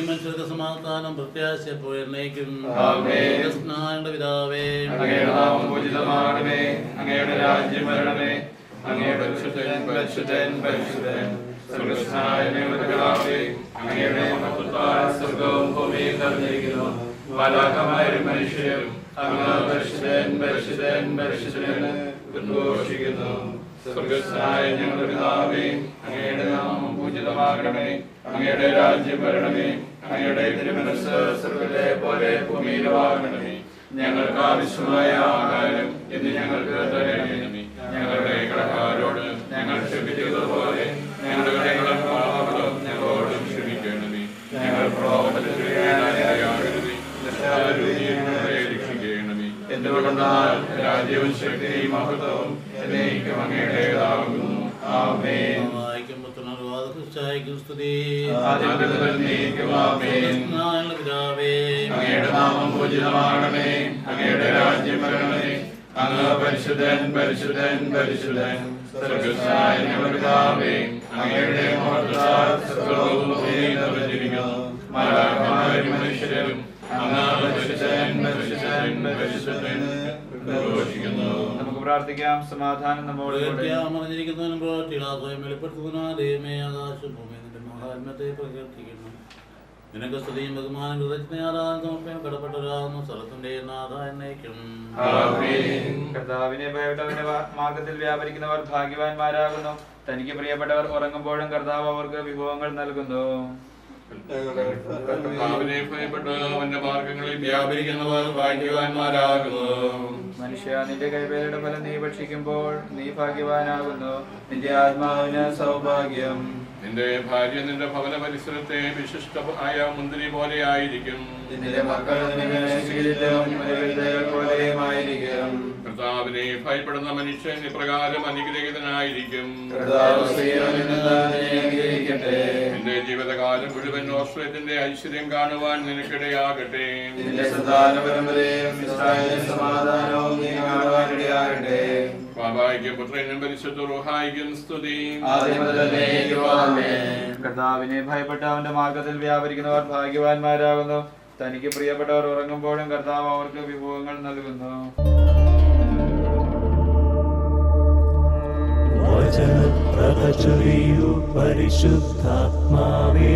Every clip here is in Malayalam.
മനുഷ്യർക്ക് സമാധാനം പ്രത്യാശ പോയെന്നേക്കും. പിതാവേ, അങ്ങയുടെ നാമം പൂജിതമാകണമേ. അങ്ങയുടെ രാജ്യം വരണമേ. അങ്ങയുടെ പരിശുദ്ധൻ പരിശുദ്ധൻ പരിശുദ്ധൻ സ്വർഗ്ഗസ്ഥനായ ഞങ്ങളുടെ പിതാവേ, അങ്ങയുടെ മഹത്വത്താൽ സ്വർഗ്ഗവും ഭൂമിയും നിറഞ്ഞിരിക്കുന്നു. മാലാഖമാരും മനുഷ്യരും അങ്ങ് പരിശുദ്ധൻ പരിശുദ്ധൻ പരിശുദ്ധൻ ഉദ്ഘോഷിക്കുന്നു. സ്വർഗ്ഗസ്ഥനായ ഞങ്ങളുടെ പിതാവേ, അങ്ങയുടെ നാമം പൂജിതമാകണമേ. അങ്ങയുടെ രാജ്യം വരണമേ. അങ്ങയുടെ തിരുമനസ്സ് സ്വർഗ്ഗത്തിലെ പോലെ ഭൂമിയിലുമാകണമേ. ഞങ്ങൾക്ക് ആവശ്യമായ ആഹാരം ഇന്ന് ഞങ്ങൾക്ക് തരണമേ. ഞങ്ങളുടെ കടക്കാരോട് ഞങ്ങൾ ക്ഷമിച്ചതുപോലെ ഞങ്ങളുടെ കടങ്ങളും പാപങ്ങളും ഞങ്ങളോടും ക്ഷമിക്കണമേ. ഞങ്ങൾ പ്രലോഭനത്തിൽ വീഴാനിടയാകരുതേ. രക്ഷിക്കണമേ. എന്തുകൊണ്ടെന്നാൽ രാജ്യവും ശക്തിയും മഹത്വവും എന്നേക്കും അങ്ങയുടേതാകുന്നു. ആമേൻ. അങ്ങയുടെ നാമം പൂജിതമാകണമേ. അങ്ങയുടെ രാജ്യം വരണമേ. അങ്ങ് പരിശുദ്ധൻ പരിശുദ്ധൻ പരിശുദ്ധൻ സ്വർഗ്ഗസ്ഥനായ ഞങ്ങളുടെ പിതാവേ, അങ്ങയുടെ മഹത്വത്താൽ സ്വർഗ്ഗവും ഭൂമിയും നിറഞ്ഞിരിക്കുന്നു. മാലാഖമാരും മനുഷ്യരും അങ്ങ് പരിശുദ്ധൻ പരിശുദ്ധൻ പരിശുദ്ധൻ ഉദ്ഘോഷിക്കുന്നു. നമുക്ക് പ്രാർത്ഥിക്കാം. സമാധാനം നമ്മോട് മറിഞ്ഞിരിക്കുന്നവനും പ്രവർത്തികളാകുകയും വെളിപ്പെടുത്തുന്ന ദൈവമേ, ആകാശം ഭൂമി നിന്റെ മഹാത്മ്യത്തെ പ്രകീർത്തിക്കുന്നു. നിനക്ക് സ്തുതിയും ബഹുമാനം കൃതജ്ഞതയും ആരാധനയും സമർപ്പണം കടപ്പെട്ടവരാകുന്നു. സ്ഥലത്തിന്റെ നാഥ എന്നേക്കും. കർത്താവിനെ ഭയപ്പെട്ടവന്റെ മാർഗത്തിൽ വ്യാപരിക്കുന്നവർ ഭാഗ്യവാന്മാരാകുന്നു. തനിക്ക് പ്രിയപ്പെട്ടവർ ഉറങ്ങുമ്പോഴും കർത്താവ് അവർക്ക് വിഭവങ്ങൾ നൽകുന്നു. കർത്താവിനെ ഭയപ്പെട്ട് അവന്റെ മാർഗങ്ങളിൽ വ്യാപരിക്കുന്നവർ ഭാഗ്യവാന്മാരാകുന്നു. മനുഷ്യ, നിന്റെ കൈവേലയുടെ ഫലം നീ ഭക്ഷിക്കുമ്പോൾ നീ ഭാഗ്യവാനാകുന്നു. നിന്റെ ആത്മാവിന് സൗഭാഗ്യം. നിന്റെ ഭാര്യ നിന്റെ ഭവന പരിസരത്തെ വിശിഷ്ടമായ മുന്തിരി പോലെ ആയിരിക്കും. നിന്റെ മക്കൾ പോലെയുമായിരിക്കും. കർത്താവിനെ ഭയപ്പെടുന്ന മനുഷ്യൻ ഇപ്രകാരം അനുഗ്രഹീതനായിരിക്കും. നിന്റെ ജീവിതകാലം മുഴുവൻ ഓശ്രയത്തിന്റെ ഐശ്വര്യം കാണുവാൻ നിനക്കിടയാകട്ടെ. ബാബായ്ക്കും പുത്രനും പരിശുദ്ധ റൂഹായിക്കും സ്തുതി. കർത്താവിനെ ഭയപ്പെട്ട അവന്റെ മാർഗത്തിൽ വ്യാപരിക്കുന്നവർ ഭാഗ്യവാന്മാരാകുന്നു. തനിക്ക് പ്രിയപ്പെട്ടവർ ഉറങ്ങുമ്പോഴും കർത്താവ് അവർക്ക് വിഭവങ്ങൾ നൽകുന്നു. പരിശുദ്ധാത്മാവേ,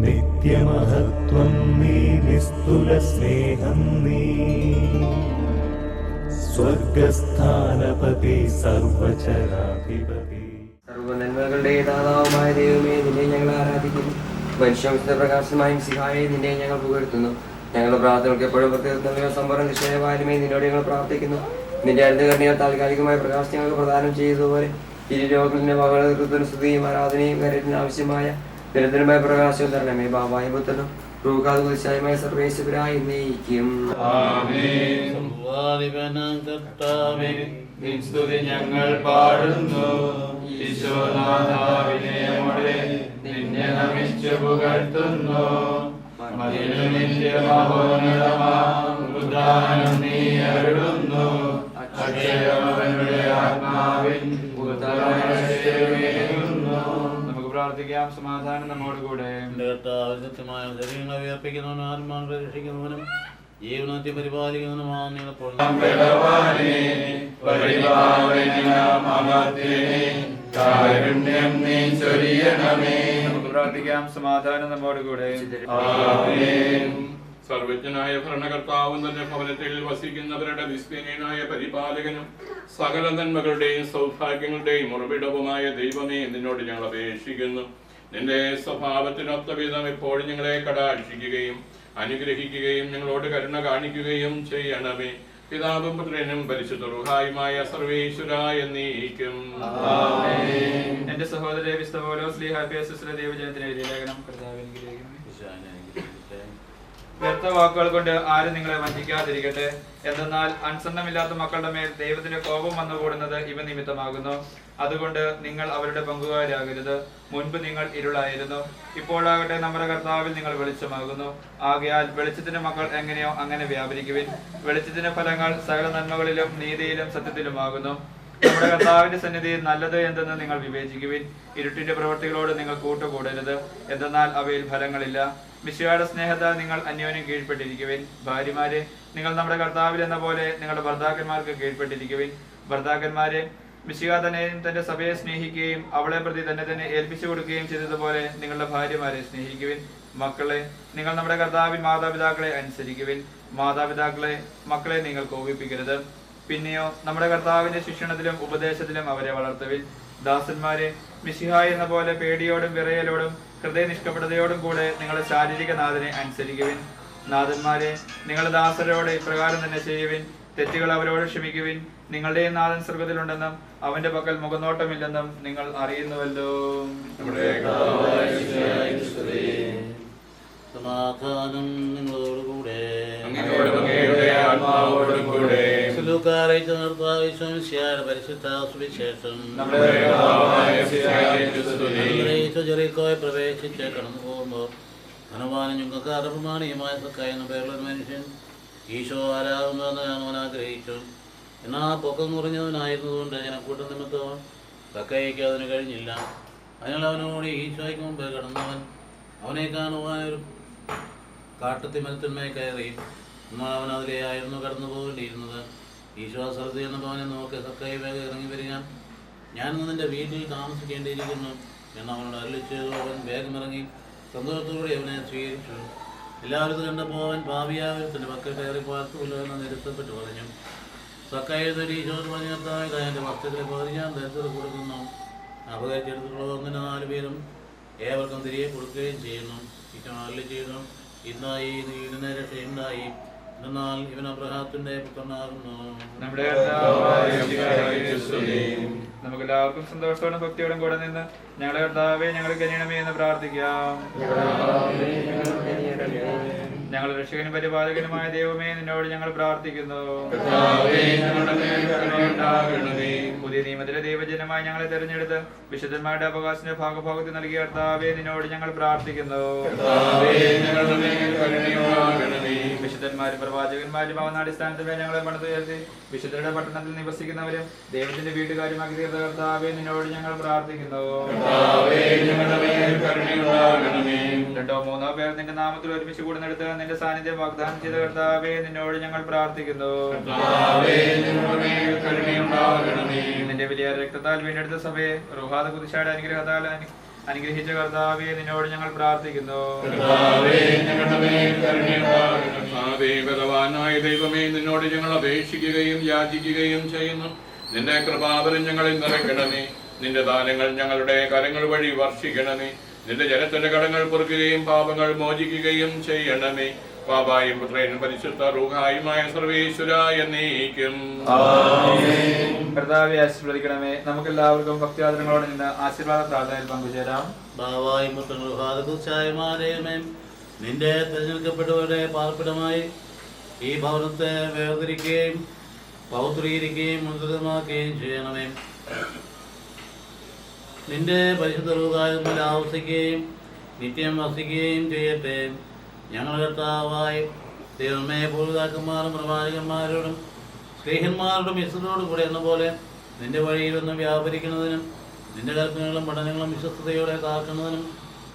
നിത്യമഹത്വം നീ, നിസ്തുല സ്നേഹം നീ, സ്വർഗസ്ഥാനപതി സർവചരാധിപതി. സർവനന്മകളുടെ ദാതാവുമായ ദൈവമേ, നിന്നെ ഞങ്ങൾ ആരാധിക്കുന്നു. മനുഷ്യവിശുദ്ധ പ്രകാശമായ സിഹായെ നിന്നെ ഞങ്ങൾ പുകഴ്ത്തുന്നു. ഞങ്ങളുടെ പ്രാർത്ഥനകൾക്ക് എപ്പോഴും പ്രത്യേക സംവരണം നിശ്ചയമാലുമേ നിന്നോട് ഞങ്ങൾ പ്രാർത്ഥിക്കുന്നു. നിന്റെ അരുതകരണയാൽ താൽക്കാലികമായ പ്രകാശം ഞങ്ങൾക്ക് പ്രദാനം ചെയ്തതുപോലെ തിരുരോഗത്തിന്റെ മകളത്തിന് സ്തുതിയും ആരാധനയും കരറ്റിന് ആവശ്യമായ നിരന്തരമായ പ്രകാശവും തരണമേ. ബാബായും പുത്രനും റൂഹാദുശായമായ സർവേശ്വരായി നയിക്കും. സ്തുതി ഞങ്ങൾ പാടുന്നു. ഈശോനാഥാവിനെ നിന്നെ നമിച്ചു പുകഴ്ത്തുന്നു. നിന്റെ മഹോന്നതമാം നീ അരുളുന്നു. അക്ഷയമവനുടെ ആത്മാവിൻ നമുക്ക് പ്രാർത്ഥിക്കാം. സമാധാനം നമ്മോട് കൂടെ. സത്യമായ ശരീരങ്ങളെ വ്യാപിക്കുന്നവനും ആത്മാക്കളെ രക്ഷിക്കുന്നവനും ജീവനത്തെ പരിപാലിക്കുന്നവനുമാണ് നിങ്ങളെപ്പോൾ നമുക്ക് പ്രാർത്ഥിക്കാം. സമാധാനം നമ്മോട് കൂടെ. സർവജ്ഞനായ ഭരണകർത്താവും തന്റെ ഭവനത്തിൽ വസിക്കുന്നവരുടെ വിസ്മയനായ പരിപാലകനും സകല നന്മകളുടെയും സൗഭാഗ്യങ്ങളുടെയും ഉറവിടവുമായ ദൈവമേ, നിന്നോട് ഞങ്ങൾ അപേക്ഷിക്കുന്നു. നിന്റെ സ്വഭാവത്തിനൊത്ത വിധം എപ്പോഴും ഞങ്ങളെ കടാക്ഷിക്കുകയും അനുഗ്രഹിക്കുകയും ഞങ്ങളോട് കരുണ കാണിക്കുകയും ചെയ്യണമേ. പിതാവും പുത്രനും പരിശുദ്ധ റൂഹായുമായ സർവേശ്വരായ എന്നേക്കും. എന്റെ സഹോദരരെ, വിശുദ്ധ പൗലോസ് ശ്ലീഹാ എഫെസോസിലെ ദൈവജനത്തിന് എഴുതിയ ലേഖനം. കർത്താവേ അനുഗ്രഹിക്കണമേ. വ്യർത്ഥ വാക്കുകൾ കൊണ്ട് ആരും നിങ്ങളെ വഞ്ചിക്കാതിരിക്കട്ടെ. എന്തെന്നാൽ അനുസരണമില്ലാത്ത മക്കളുടെ മേൽ ദൈവത്തിന്റെ കോപം വന്നുകൂടുന്നത് ഇവ നിമിത്തമാകുന്നു. അതുകൊണ്ട് നിങ്ങൾ അവരുടെ പങ്കുകാരാകരുത്. മുൻപ് നിങ്ങൾ ഇരുളായിരുന്നു, ഇപ്പോഴാകട്ടെ നമ്മുടെ കർത്താവിൽ നിങ്ങൾ വെളിച്ചമാകുന്നു. ആകയാൽ വെളിച്ചത്തിന്റെ മക്കൾ എങ്ങനെയോ അങ്ങനെ വ്യാപരിക്കുവിൻ. വെളിച്ചത്തിന്റെ ഫലങ്ങൾ സകല നന്മകളിലും നീതിയിലും സത്യത്തിലുമാകുന്നു. നമ്മുടെ കർത്താവിന്റെ സന്നിധിയിൽ നല്ലത് എന്തെന്ന് നിങ്ങൾ വിവേചിക്കുവിൻ. ഇരുട്ടിന്റെ പ്രവൃത്തികളോട് നിങ്ങൾ കൂട്ടുകൂടരുത്, എന്തെന്നാൽ അവയിൽ ഫലങ്ങളില്ല. മിശിഹായുടെ സ്നേഹത്താൽ നിങ്ങൾ അന്യോന്യം കീഴ്പ്പെട്ടിരിക്കുവിൻ. ഭാര്യമാരെ, നിങ്ങൾ നമ്മുടെ കർത്താവിൽ എന്ന പോലെ നിങ്ങളുടെ ഭർത്താക്കന്മാർക്ക് കീഴ്പ്പെട്ടിരിക്കുവിൻ. ഭർത്താക്കന്മാരെ, മിശിഹ തന്നെ തന്റെ സഭയെ സ്നേഹിക്കുകയും അവളെ പ്രതി തന്നെ ഏൽപ്പിച്ചു കൊടുക്കുകയും ചെയ്തതുപോലെ നിങ്ങളുടെ ഭാര്യമാരെ സ്നേഹിക്കുവിൻ. മക്കളെ, നിങ്ങൾ നമ്മുടെ കർത്താവിൻ മാതാപിതാക്കളെ അനുസരിക്കുവിൻ. മാതാപിതാക്കളെ, മക്കളെ നിങ്ങൾ കോപിപ്പിക്കരുത്. പിന്നെയോ നമ്മുടെ കർത്താവിന്റെ ശിക്ഷണത്തിലും ഉപദേശത്തിലും അവരെ വളർത്തുവിൻ. ദാസന്മാരെ, മിശിഹ എന്ന പോലെ പേടിയോടും വിറയലോടും ഹൃദയനിഷ്കപടതയോടും കൂടെ നിങ്ങളുടെ ശാരീരിക നാഥനെ അനുസരിക്കുവിൻ. നാഥന്മാരെ, നിങ്ങളുടെ ദാസരോട് ഇപ്രകാരം തന്നെ ചെയ്യുവിൻ. തെറ്റുകൾ അവരോട് ക്ഷമിക്കുവിൻ. നിങ്ങളുടെയും നാഥൻ സ്വർഗത്തിലുണ്ടെന്നും അവന്റെ പക്കൽ മുഖനോട്ടമില്ലെന്നും നിങ്ങൾ അറിയുന്നുവല്ലോ. സമാധാനം നിങ്ങളോടുകൂടെ. പരിശുദ്ധ സുവിശേഷം ജെറിക്കോയെ പ്രവേശിച്ച് കടന്നു പോകുമ്പോൾ ധനവാനും ചുങ്കക്കാരുടെ പ്രമാണിയുമായ സക്കായ എന്ന പേരുള്ള ഒരു മനുഷ്യൻ ഈശോ ആരാകുന്നതെന്ന് അവൻ ആഗ്രഹിച്ചു. എന്നാൽ പൊക്കം കുറഞ്ഞവനായിരുന്നതുകൊണ്ട് ജനക്കൂട്ടം നിമിത്തം സക്കായിക്ക് അതിന് കഴിഞ്ഞില്ല. അതിനാൽ അവനോട് ഈശോയ്ക്ക് മുമ്പ് കടന്നവൻ അവനെ കാണുവാൻ ഒരു കാട്ടുത്തിമരത്തിന്മേൽ കയറി. എന്നാൽ അവൻ അതിലെ ആയിരുന്നു കടന്നു പോകേണ്ടിയിരുന്നത്. ഈശോ സ്ഥലത്ത് ചെന്നപ്പോൾ അവനെ നോക്കി, സക്കായി വേഗം ഇറങ്ങി വരിക, ഞാനിന്ന് നിന്റെ വീട്ടിൽ താമസിക്കേണ്ടിയിരിക്കുന്നു എന്ന് അവനോട് അരുളി ചെയ്തു. അവൻ വേഗം ഇറങ്ങി സന്തോഷത്തോടെ അവനെ സ്വീകരിച്ചു. എല്ലാവരും കണ്ടപ്പോൾ അവൻ ഭാവിയാവരും തന്റെ പക്കൽ കയറി പാർത്തുമില്ലോ എന്ന് നിരത്തപ്പെട്ട് പറഞ്ഞു. സക്കായി എഴുന്നേറ്റ് ഈശോയോട് പറഞ്ഞു, കർത്താവേ, എൻ്റെ വസ്തുക്കളെ പകുതി ഞാൻ ധരിച്ചത് കൊടുക്കുന്നു. അപകരിച്ചെടുത്തിട്ടുള്ള 4 പേരും ഏവർക്കും തിരികെ കൊടുക്കുകയും ചെയ്യുന്നു. ഈശോ അരുളി ചെയ്തു, ഇന്നായി ഇതിന് രക്ഷയുണ്ടായി, എന്നാൽ ഇവൻ അബ്രഹാത്തിന്റെ പുത്രനാകുന്നു. നമുക്ക് എല്ലാവർക്കും സന്തോഷത്തോടും ഭക്തിയോടും കൂടെ നിന്ന് ഞങ്ങളുടെ കർത്താവേ ഞങ്ങൾക്ക് കനിയണമേ എന്ന് പ്രാർത്ഥിക്കാം. ഞങ്ങളുടെ രക്ഷകനും പരിപാലകനുമായ ദൈവമേ, നിന്നോട് ഞങ്ങൾ പ്രാർത്ഥിക്കുന്നു. പുതിയ നിയമത്തിലെ ദൈവജനമായി ഞങ്ങളെ തെരഞ്ഞെടുത്ത് വിശുദ്ധന്മാരുടെ അവകാശത്തിന്റെ ഭാഗഭാഗത്തിൽ നൽകിയ കർത്താവേ, നിന്നോട് ഞങ്ങൾ പ്രാർത്ഥിക്കുന്നു. വിശുദ്ധന്മാരും പ്രവാചകന്മാരും അവനാടിസ്ഥാനത്തിലെ ഞങ്ങളെ പണിതുയർത്തി വിശുദ്ധരുടെ പട്ടണത്തിൽ നിവസിക്കുന്നവരും ദൈവത്തിന്റെ വീട്ടുകാരുമാക്കി തീർത്ത കർത്താവേ, നിന്നോട് ഞങ്ങൾ പ്രാർത്ഥിക്കുന്നു. 2 or 3 പേർ നിന്റെ നാമത്തിൽ ഒരുമിച്ച് കൂടുന്നിടത്ത് നിന്റെ സാന്നിധ്യം വാഗ്ദാനം ചെയ്ത കർത്താവേ, നിന്നോട് ഞങ്ങൾ പ്രാർത്ഥിക്കുന്നു. നിന്റെ വലിയ രക്തത്താൽ വീണ്ടെടുത്ത സഭയെ റൂഹാദ കുരിശിയുടെ അനുഗ്രഹത്താൽ അനുഗ്രഹിച്ച കർത്താവേ, നിന്നോട് ഞങ്ങൾ പ്രാർത്ഥിക്കുന്നു. ബലവാനായ ദൈവമേ, നിന്നോട് ഞങ്ങൾ അപേക്ഷിക്കുകയും യാചിക്കുകയും ചെയ്യുന്നു. നിന്റെ കൃപാവരം ഞങ്ങളിൽ നിറയ്ക്കണമേ. നിന്റെ ദാനങ്ങൾ ഞങ്ങളുടെ കരങ്ങൾ വഴി വർഷിക്കണമേ. നിന്റെ ജനത്തിന്റെ കടങ്ങൾ പൊറുക്കുകയും പാപങ്ങൾ മോചിക്കുകയും ചെയ്യണമേ. പാപായും പുത്രനും പരിശുദ്ധ റൂഹായുമായ സർവേശ്വര എന്നേക്കും കർത്താവേ ആശീർവദിക്കണമേ. നമുക്കെല്ലാവർക്കും ഭക്തിയാദരങ്ങളോടെ നിന്ന് ആശീർവാദ പ്രാർത്ഥനയിൽ പങ്കുചേരാം. ബാവായും പുത്രനും റുഹാദകുശായുമാരേമേ, നിന്റെ തിരഞ്ഞെടുക്കപ്പെട്ടവരുടെ പാർപ്പിടമായി ഈ ഭവനത്തെ വേർതിരിക്കുകയും പൗത്രീകരിക്കുകയും ഉന്നതമാക്കുകയും ചെയ്യണമേ. നിന്റെ പരിശുദ്ധ റൂഹായിൽ ആവസിക്കുകയും നിത്യം വസിക്കുകയും ചെയ്യട്ടെ. ഞങ്ങളുടെ കർത്താവായി ദൈവമേ, പൂർവിതാക്കന്മാരും പ്രവാചകന്മാരോടും സ്നേഹന്മാരോടും ഇസ്രോടും കൂടെ എന്ന പോലെ നിന്റെ വഴിയിലൊന്ന് വ്യാപരിക്കുന്നതിനും നിന്റെ കൽപ്പനകളും പഠനങ്ങളും വിശ്വസ്തയോടെ കാക്കുന്നതിനും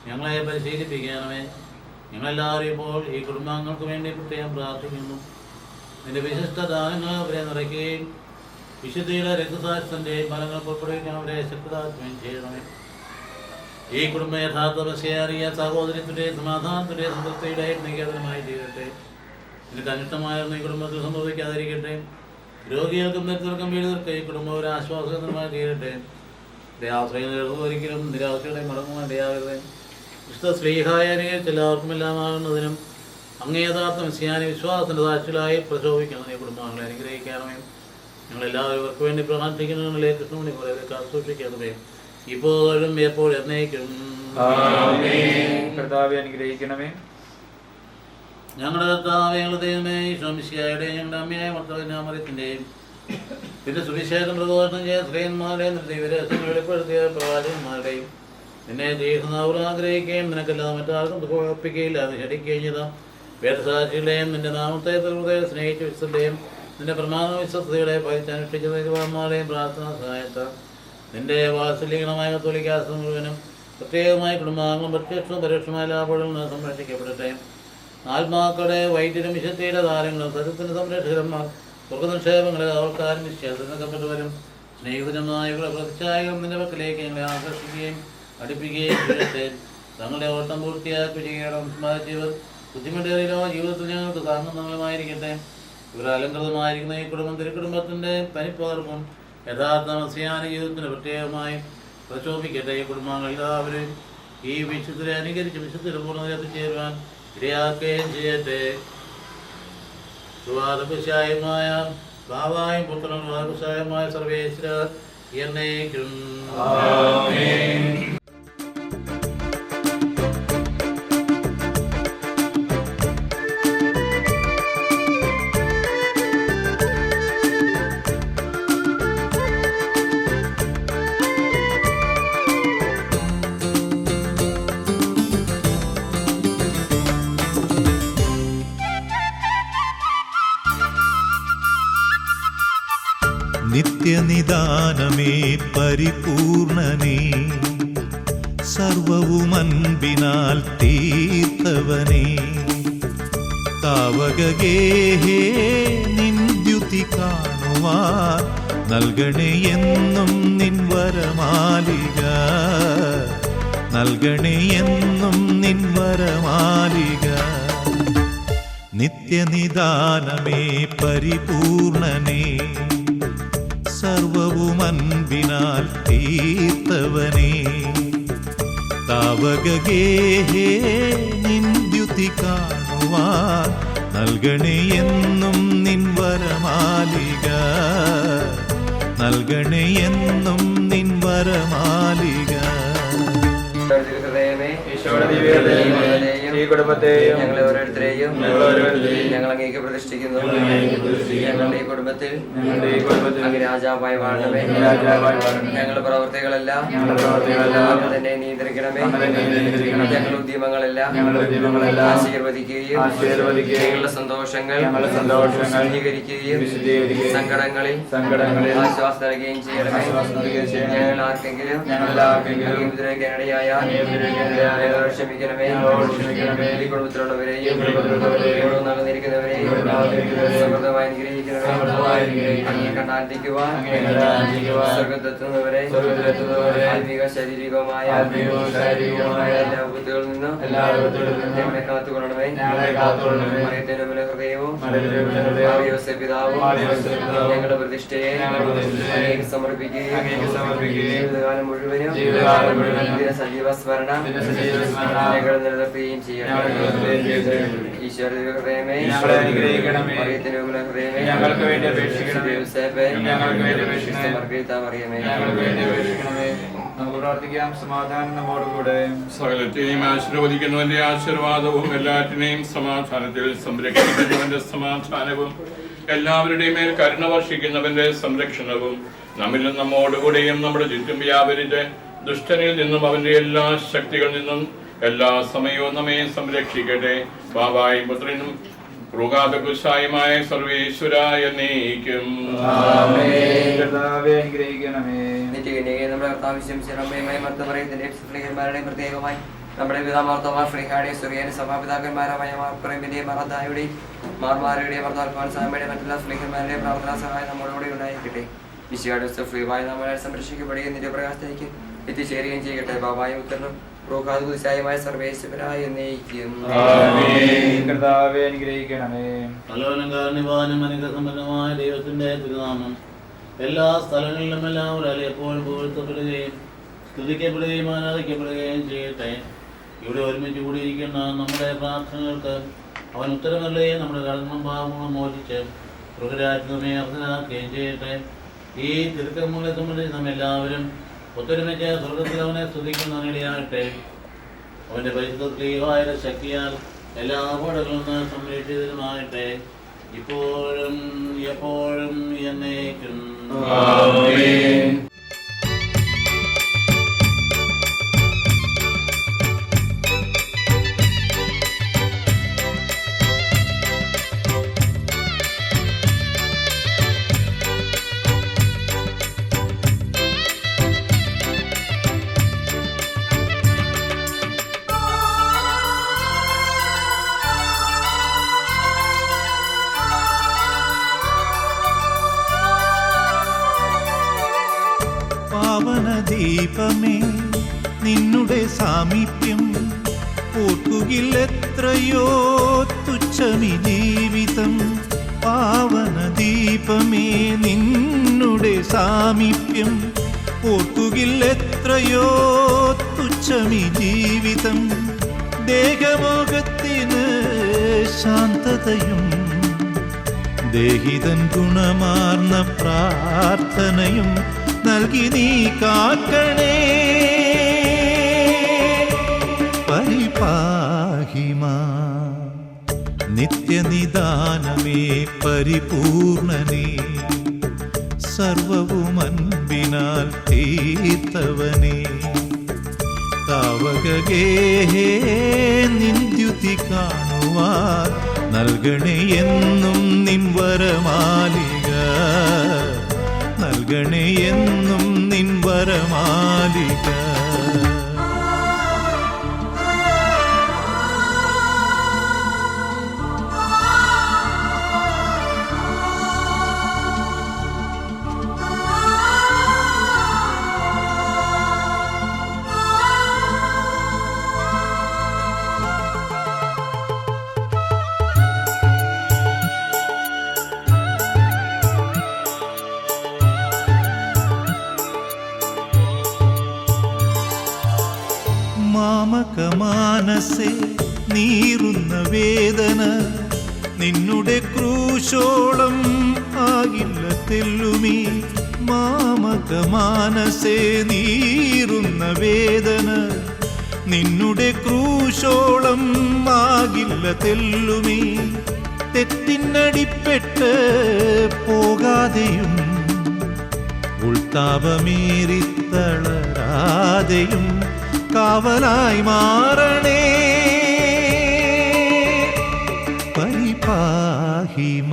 ഞങ്ങളെ പരിശീലിപ്പിക്കണമേ. ഞങ്ങളെല്ലാവരും ഇപ്പോൾ ഈ കുടുംബാംഗങ്ങൾക്ക് വേണ്ടി പ്രത്യേകം പ്രാർത്ഥിക്കുന്നു. നിന്റെ വിശിഷ്ട ദാനങ്ങൾ അവരെ നിറയ്ക്കുകയും വിശുദ്ധിയുടെ രക്തസാക്ഷ്യത്തിൻ്റെയും ഫലങ്ങൾ പുറപ്പെടുവിക്കാൻ അവരെ ശക്തരാക്കുകയും ചെയ്യണമേ. ഈ കുടുംബ യഥാർത്ഥ മെസ്സിയാറിയ സഹോദര്യത്തിൻ്റെയും സമാധാനത്തിൻ്റെയും സംതൃപ്തിയുടെയും നികേതനമായി തീരട്ടെ. നിനക്ക് അനിഷ്ടമായൊന്നും ഈ കുടുംബത്തിൽ സംഭവിക്കാതിരിക്കട്ടെ. രോഗികൾക്കും ദരിദ്രർക്കും വീടുകൾക്ക് ഈ കുടുംബം ഒരു ആശ്വാസകരമായി തീരട്ടെ. ആശ്രയം ഒരിക്കലും നിരാശയുടെ മടങ്ങുവാൻ ഇടയാകരുത്. വിശുദ്ധ ശ്ലീഹായ അനുകരിച്ച് എല്ലാവർക്കും എല്ലാമാകുന്നതിനും അങ്ങേ യഥാർത്ഥ മെസ്സിയാനി വിശ്വാസത്തിൻ്റെ സാക്ഷികളായി പ്രശോഭിക്കണം. ഈ കുടുംബങ്ങളെ അനുഗ്രഹിക്കണമേ. ഞങ്ങളെല്ലാവരും ഇവർക്ക് വേണ്ടി പ്രാർത്ഥിക്കുന്നതിലെ കൃഷ്ണമണി പോലെ കാത്തുസൂക്ഷിക്കണമേ, ഇപ്പോഴും എപ്പോഴും എന്നേക്കും. കർത്താവേ അനുഗ്രഹിക്കണമേ. ഞങ്ങളുടെ കർത്താവേ, ഞങ്ങളുടെ ദൈവമേ, ഈശോ മിശിഹായുടെ ഞങ്ങളുടെ അമ്മയായ മർത്തവന്യാമറിയത്തിൻ്റെയും പിന്നെ സുവിശേഷം പ്രഘോഷണം ചെയ്ത സ്ത്രീയന്മാരുടെയും ദൈവരഹസ്യങ്ങൾ വെളിപ്പെടുത്തിയ പ്രവാചകന്മാരുടെയും നിന്നെ ദീർഘനാവൂർ ആഗ്രഹിക്കുകയും നിനക്കെല്ലാം മറ്റാർക്കും ദുഃഖിക്കുകയില്ല അത് ക്ഷണിക്കുകയും ചെയ്ത വേദസാക്ഷികളെയും നിന്റെ നാമത്തെ ഹൃദയം സ്നേഹിച്ച വിശുദ്ധയും നിന്റെ പ്രമാണ വിശ്വസ്തയുടെ പരിച്ചനുഷ്ഠിച്ച ദൈവന്മാരുടെയും പ്രാർത്ഥന സഹായത്താൽ നിന്റെ വാത്സല്യഗണമായ കത്തോലിക്കാസം മുഴുവനും പ്രത്യേകമായ കുടുംബാംഗങ്ങളും പ്രത്യക്ഷവും പരോക്ഷമായ ലാഭങ്ങളിൽ നിന്ന് സംരക്ഷിക്കപ്പെടട്ടെ. ആത്മാക്കളുടെ വൈദ്യരും വിശുദ്ധിയുടെ താരങ്ങളും സത്യത്തിൻ്റെ സംരക്ഷകന്മാർ സ്വർഗനിക്ഷേപങ്ങളെ അവൾക്കാരും നിശ്ചയിക്കപ്പെട്ടവരും സ്നേഹിതനുമായ പ്രതിച്ഛായകം നിന്റെ പക്കലേക്ക് ഞങ്ങളെ ആകർഷിക്കുകയും അടുപ്പിക്കുകയും ചെയ്യട്ടെ. തങ്ങളുടെ ഓട്ടം പൂർത്തിയാക്കി ചെയ്യണം. സ്മരിച്ചവർ ബുദ്ധിമുട്ടേറിയല്ലോ ജീവിതത്തിൽ ഞങ്ങൾക്ക് താങ്ങുന്നതുമായിരിക്കട്ടെ. ഇവർ അലങ്കൃതമായിരിക്കുന്ന ഈ കുടുംബം തിരുക്കുടുംബത്തിൻ്റെ തനിപ്പകർപ്പും യഥാർത്ഥ മത്സ്യാന ജീവിതത്തിന് പ്രത്യേകമായി പ്രചോദിക്കട്ടെ. ഈ കുടുംബങ്ങൾ എല്ലാവരും ഈ വിശുദ്ധരെ അനുകരിച്ച് വിശുദ്ധ പൂർണ്ണത എത്തിച്ചേരുവാൻ ഇടയാക്കുകയും ചെയ്യട്ടെ. മായ ഭാവായും പുത്രനും വാകുശായമായ സർവേശ്വര എന്നേക്കും. നിത്യനിദാനമേ പരിപൂർണനേ, സർവവുമൻപിനാൽ തീർത്തവനേ, താവകഗേഹേ നിന്ദ്യുതി കാണുവാൻ നൽകണേ എന്നും നിൻ വരമാലിക, നൽകണേ എന്നും നിൻ വരമാലിക. നിത്യനിദാനമേ പരിപൂർണനേ, സർവവുമൻപിനാൽ തീർത്തവനേ, താവകഗേഹേ നിന്ദ്യുതി കാണുവാൻ നൽകണേ എന്നും നിൻ വരമാലിക, നൽകണേ എന്നും നിൻ വരമാലിക. ഈ കുടുംബത്തെയും ഞങ്ങളെ ഓരോരുത്തരെയും ഞങ്ങൾ അങ്ങേക്ക് പ്രതിഷ്ഠിക്കുന്നു. ഞങ്ങളുടെ ഈ കുടുംബത്തിൽ അങ്ങ് രാജാവായി വാഴണമേ. ഞങ്ങളുടെ പ്രവർത്തികളെല്ലാം തന്നെ നിയന്ത്രിക്കണമേ. ഞങ്ങളുടെ ഉദ്യമങ്ങളെല്ലാം ആശീർവദിക്കുകയും ഞങ്ങളുടെ സന്തോഷങ്ങൾ സ്വീകരിക്കുകയും സങ്കടങ്ങളിൽ ആശ്വാസം നൽകുകയും ചെയ്യണമേ. ഞങ്ങൾ ആർക്കെങ്കിലും ഇടയായ ക്ഷമിക്കണമേ. ഈ കുടുംബത്തിലുള്ളവരെയും നടന്നിരിക്കുന്നവരെയും സമൃദ്ധമായി അനുഗ്രഹിക്കണമേ. അങ്ങേ കണ്ടാന്തിക്കുവാൻ സ്വർഗത്തെത്തുന്നവരെ ആത്മീക ശാരീരികവുമായ എല്ലാ വിപത്തുകളിൽ നിന്നും ഞങ്ങളെ കാത്തുകൊള്ളണമേ. മറിയത്തിന്റെ ഹൃദയവും പിതാവും ഞങ്ങളുടെ പ്രതിഷ്ഠയെ അങ്ങേക്ക് സമർപ്പിക്കുകയും ജീവിതകാലം മുഴുവനും സജീവ സ്മരണ ഞങ്ങൾ നിലനിർത്തുകയും ചെയ്യണം. ഈശ്വര ഹൃദയമേ, മറിയത്തിന്റെ ഹൃദയമേ, ഞങ്ങൾക്ക് വേണ്ടി അപേക്ഷിക്കണമേ. നമുക്ക് പ്രാർത്ഥിക്കാം. സമാധാനം നമ്മോടുകൂടെ. സകലത്തെയും ആശീർവദിക്കുന്നവന്റെ ആശീർവാദവും എല്ലാറ്റിനെയും സമാധാനത്തിൽ സംരക്ഷിക്കുന്നവന്റെ സമാധാനവും എല്ലാവരുടെയും മേൽ കരുണ വർഷിക്കുന്നവന്റെ സംരക്ഷണവും നമ്മിലും നമ്മോടുകൂടെയും നമ്മുടെ ചുറ്റും വ്യാപരിച്ച് ദുഷ്ടനിൽ നിന്നും അവന്റെ എല്ലാ ശക്തികളിൽ നിന്നും എല്ലാ സമയവും നമ്മെ സംരക്ഷിക്കട്ടെ. ബാബായി പുത്രനും ൃഗാതകുശായുമായ സർവേശ്വരായ നീക്കും. നമ്മുടെ പ്രത്യേകമായി നമ്മുടെ പിതാമാർത്തോമാർ ശ്രീഹാടിയ സുറിയാനി സഭാപിതാക്കന്മാരായ മാർപ്രേമിന്റെയും മറദായുടെയും മാർമാരുടെയും മർദ്ദാൽഫോൻസാമയുടെയും മറ്റുള്ള സ്നേഹന്മാരുടെയും പ്രാർത്ഥനാ സഹായം നമ്മോടുകൂടി ഉണ്ടായിരിക്കട്ടെ. വിശിയാട് ഫ്രീവായി നമ്മളെ സംരക്ഷിക്കപ്പെടുകയും നിന്റെ പ്രകാശത്തിലേക്ക് എത്തിച്ചേരുകയും ചെയ്യട്ടെ. ബാബായും ഉത്തരനും മായ സർവേശ്വരായ എന്നേക്കും. കർത്താവേ അനുഗ്രഹിക്കണമേ. സമ്പന്നമായ ദൈവത്തിന്റെ തിരുനാമം എല്ലാ സ്ഥലങ്ങളിലും എല്ലാവരും എപ്പോഴും പുകഴ്ത്തപ്പെടുകയും സ്തുതിക്കപ്പെടുകയും ആരാധിക്കപ്പെടുകയും ചെയ്യട്ടെ. ഇവിടെ ഒരുമിച്ച് കൂടിയിരിക്കുന്ന നമ്മുടെ പ്രാർത്ഥനകൾക്ക് അവൻ ഉത്തരമല്ലേയും നമ്മുടെ കടന്നും പാപങ്ങളും മോചിച്ച് മൃഗരാജ്ഞമേ അർഹനാക്കുകയും ചെയ്യട്ടെ. ഈ തിരുക്കമ്മങ്ങളെ സംബന്ധിച്ച് നാം എല്ലാവരും ഒത്തൊരുമിച്ച് സ്വർഗത്തിൽ അവനെ സ്തുതിക്കുന്നതിനിടയാകട്ടെ. അവന്റെ പരിശുദ്ധ ശക്തിയാൽ എല്ലാ അപകടങ്ങളിൽ നിന്ന് സംരക്ഷിതരുമാകട്ടെ, ഇപ്പോഴും എപ്പോഴും എന്നേക്കും. സാമീപ്യം ഓർക്കുകില്ലെത്രയോ തുച്ഛമി ജീവിതം. പാവന ദീപമേ നിന്നുടെ സാമീപ്യം ഓർക്കുകില്ലെത്രയോ തുച്ഛമി ജീവിതം. ദേഹമോഹത്തിന് ശാന്തതയും ദേഹിതൻ ഗുണമാർന്ന പ്രാർത്ഥനയും നൽകി നീ കാക്കണേ. പരിപാഹിമാ നിത്യനിദാനമേ പരിപൂർണനേ, സർവവും അൻപിനാൽ തീർത്തവനേ. താവകഗേഹേ നിന്ദ്യുതി കാണുവാൻ നൽകണേ എന്നും നിൻ വരമാലിക. നൽകണേ എന്നും നിൻ വരമാലിക. മാമകമാനസേ നീറുന്ന വേദന നിന്നുടെ ക്രൂശോളം ആകില്ല തെല്ലുമീ. മാമകമാനസേ നീറുന്ന വേദന നിന്നുടെ ക്രൂശോളം ആകില്ല തെല്ലുമീ. തെറ്റിനടിപ്പെട്ട് പോകാതെയും ഉൾത്താപമേറിത്തളരാതെയും കാവലായി മാറണേ. പരിപാഹിമ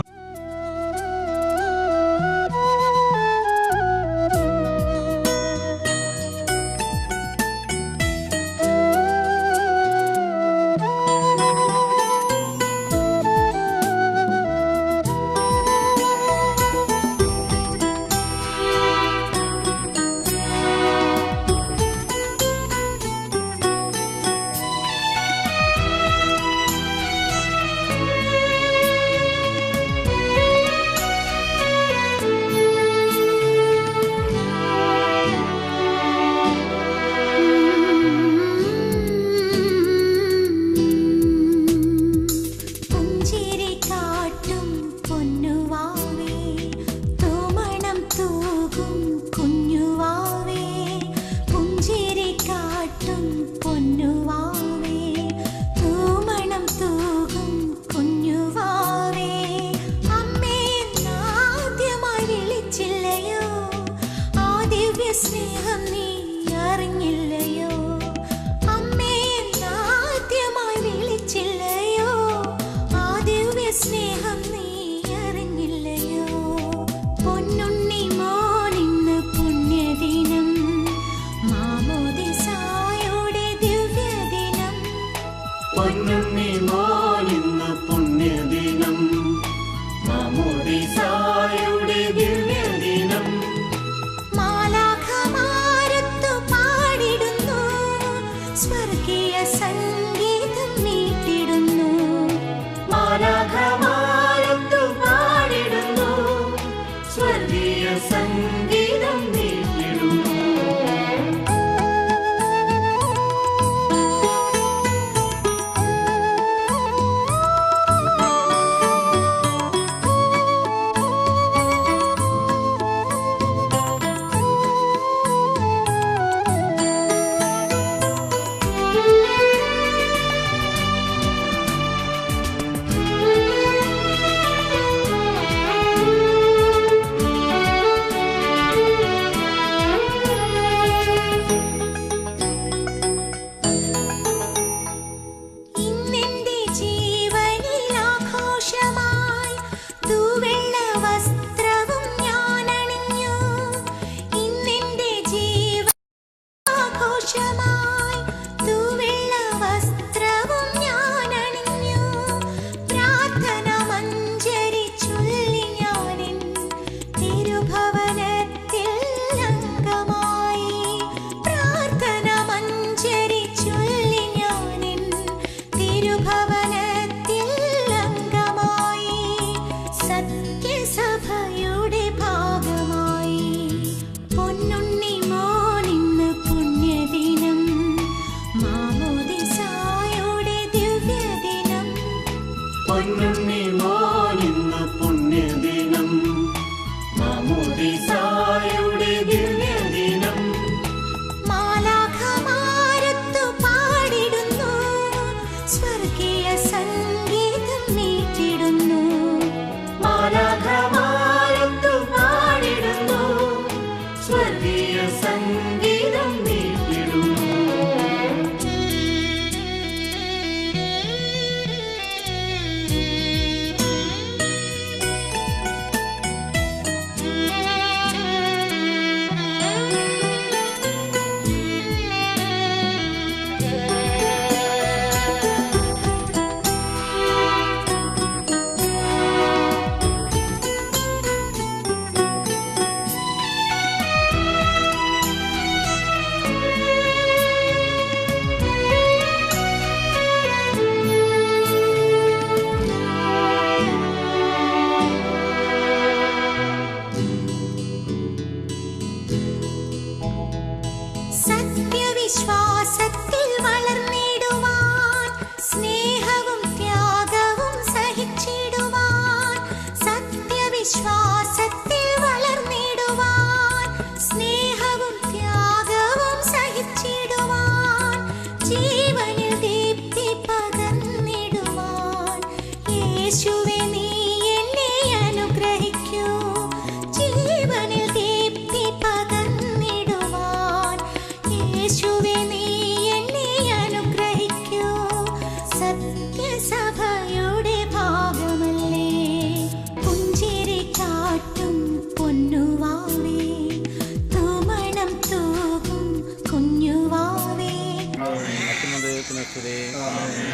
സ്തുതി.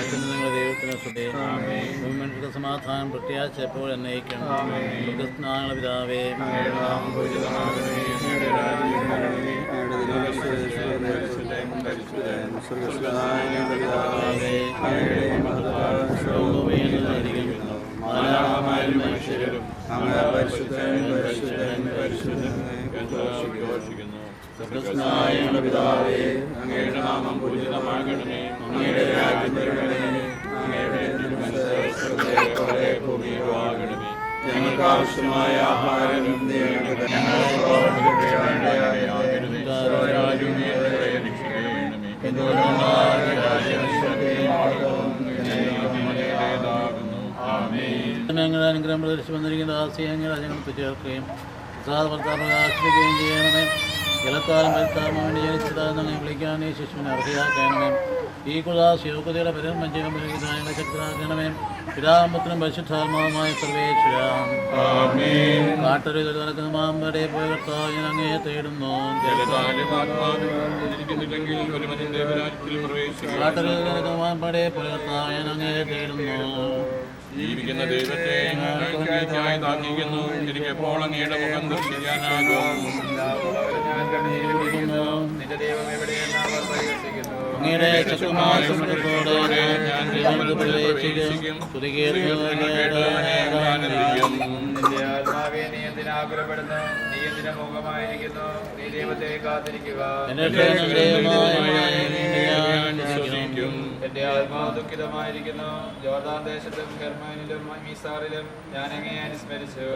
അത്യുന്നതങ്ങളുടെ ദൈവത്തിന് സ്തുതി. ഭൂമിമനുഷ്യർക്ക് സമാധാനം പ്രത്യാശ എപ്പോൾ എന്നയിക്കണം. സ്നാനങ്ങളുടെ പിതാവേ, മനുഷ്യരും സ്വർഗ്ഗസ്ഥനായ പിതാവേ, അങ്ങയുടെ നാമം പൂജിതമാകണമേ. അങ്ങയുടെ രാജ്യം വരണമേ. അങ്ങയുടെ തിരുമനസ്സേ ഭൂമിയിലും ആകണമേ. ഞങ്ങൾക്ക് ആവശ്യമായ ആഹാരം ഞങ്ങൾക്ക് ഞങ്ങളുടെ അനുഗ്രഹം പ്രദർശിച്ച് വന്നിരിക്കുന്ന ആശയങ്ങൾ ഞങ്ങൾ ചേർക്കുകയും പ്രകാശിപ്പിക്കുകയും ചെയ്യണമേ. ജലത്താലും പരിത്താലും വേണ്ടി ജനിച്ചതാണെന്ന് ഞങ്ങൾ വിളിക്കാൻ ഈ ശിശുവിനെ അർഹയാക്കണമേ. ഈ കുദാസ് യോഗ്യതയുടെ പരമഞ്ചകം ഞങ്ങളെ ശക്തരാക്കണമേ. പിതാമ്പത്തിനും പരിശുദ്ധാത്മാവുമായ സർവേശ്വര കാട്ടൊരു നടക്കുന്ന മാമ്പടെ പോയ കർത്താവ് ഞാൻ അങ്ങേ തേടുന്നു. കാട്ടൊരു നടക്കുന്ന മാമ്പടെ പോയ കർത്താവ് ഞാൻ അങ്ങേ തേടുന്നു. ജീവിക്കുന്ന ദൈവത്തെ ഞങ്ങൾക്കായി താങ്ങിക്കുന്നു. എനിക്ക് എപ്പോൾ അങ്ങയുടെ മുഖം ദർശിക്കാനാകും. അങ്ങയുടെ ചക്രമാസത്തോടെ ഞാൻ പ്രവേശിക്കും. ആത്മാവെ നീ എന്തിനാകുലപ്പെടുന്നു? നീ എന്തിനു മുഖമായിരിക്കുന്നു? നീ ദൈവത്തെ കാത്തിരിക്കുക. എന്റെ ആത്മാവ് ദുഃഖിതമായിരിക്കുന്നു. ജോർദാൻ ദേശത്തും ഹെർമോനിലും മീസാറിലും ഞാൻ അങ്ങയെ അനുസ്മരിച്ചു.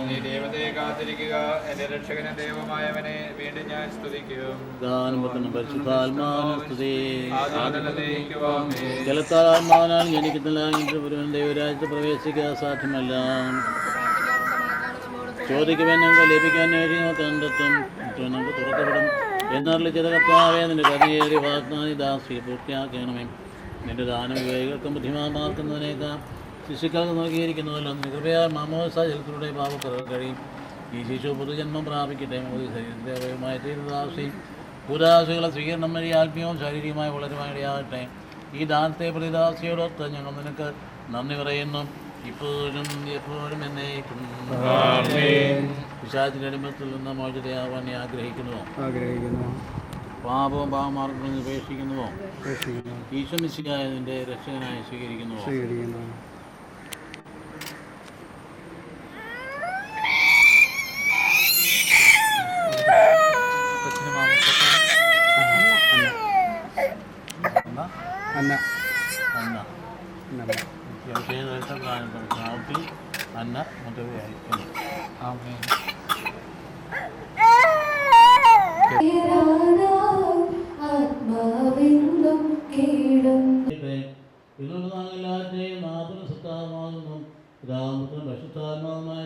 നീ ദൈവത്തെ കാത്തിരിക്കുക. എന്റെ രക്ഷകനും ദൈവമായവനെ വീണ്ടും ഞാൻ സ്തുതിക്കും. ജലത്താത്മാവിനാൽ ജനിക്കുന്നില്ല. ദൈവരാജ്യത്ത് പ്രവേശിക്കാൻ സാധ്യമല്ല. ചോദിക്കുവാൻ ഞങ്ങൾക്ക് ലഭിക്കാൻ കണ്ടെത്തും, നമുക്ക് തുറക്കപ്പെടും എന്നറിൽ ചെയ്ത കർത്താവേ, നിന്റെ കഥയേറി വാഗ്ദാനി ദാസി പൂർത്തിയാക്കണമേ. നിന്റെ ദാനം വിവേകികൾക്കും ബുദ്ധിമാന്മാർക്കുന്നതിനേക്കാൾ ശിശുക്കൾക്ക് നൽകിയിരിക്കുന്നുവല്ലോ. നിന്റെ കൃപയാൽ മാമോസ ജലത്തിലൂടെ പാപക്കറകൾ കഴിയും. ഈ ശിശു പൊതുജന്മം പ്രാപിക്കട്ടെ. മോദി ശരീരത്തെ അവയവമായി തീരുന്ന ദാസി ഭൂദാസികളെ സ്വീകരണം വഴി ആത്മീയവും ശാരീരികമായി വളരുവാനിടയാകട്ടെ. ഈ ദാനത്തെ പ്രതിദാസിയോടൊത്ത് ഞങ്ങൾ നിനക്ക് നന്ദി പറയുന്നു, ഇപ്പോഴും എപ്പോഴും എന്നേക്കും. പിശാചിന്റെ അടിമത്തിൽ നിന്ന് മോചിതയാവാൻ നീ ആഗ്രഹിക്കുന്നുവോ? പാപവും പാപമാർഗങ്ങളിൽ നിന്ന് ഉപേക്ഷിക്കുന്നുവോ? ഈശോ മിശിഹായ നിന്റെ രക്ഷകനായി സ്വീകരിക്കുന്നുവോ? അന്ന മുതലായി. എല്ലാവരെയും നാഥന സത്താമാകുന്നു. രാമപുത്രൻ പരിശുദ്ധാത്മാവുമായ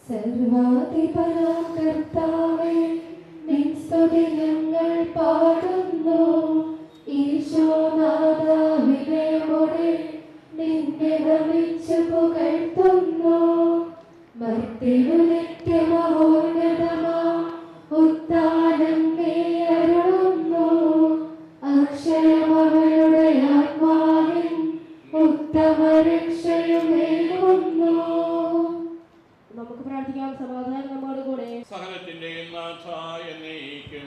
സർവാധിപനാം കർത്താവേ, നിൻ സ്തുതി ഞങ്ങൾ പാടുന്നു. ഈശോനാഥാവിനോടെ നിന്നെ നമിച്ചു പുകഴ്ത്തുന്നു. മർത്യനു നിത്യമഹോന്നതമാ ഉത്ഥാനം നീ അരുളുന്നു. അക്ഷയമവരുടെ ആത്മാവിൻ ഉത്തമ രക്ഷയുമേകുന്നു. നമുക്ക് പ്രാർത്ഥിക്കാം. സമാധാനം നമ്മോട് കൂടെ. സകലത്തിന്റെയും നാഥായ എന്നേക്കും.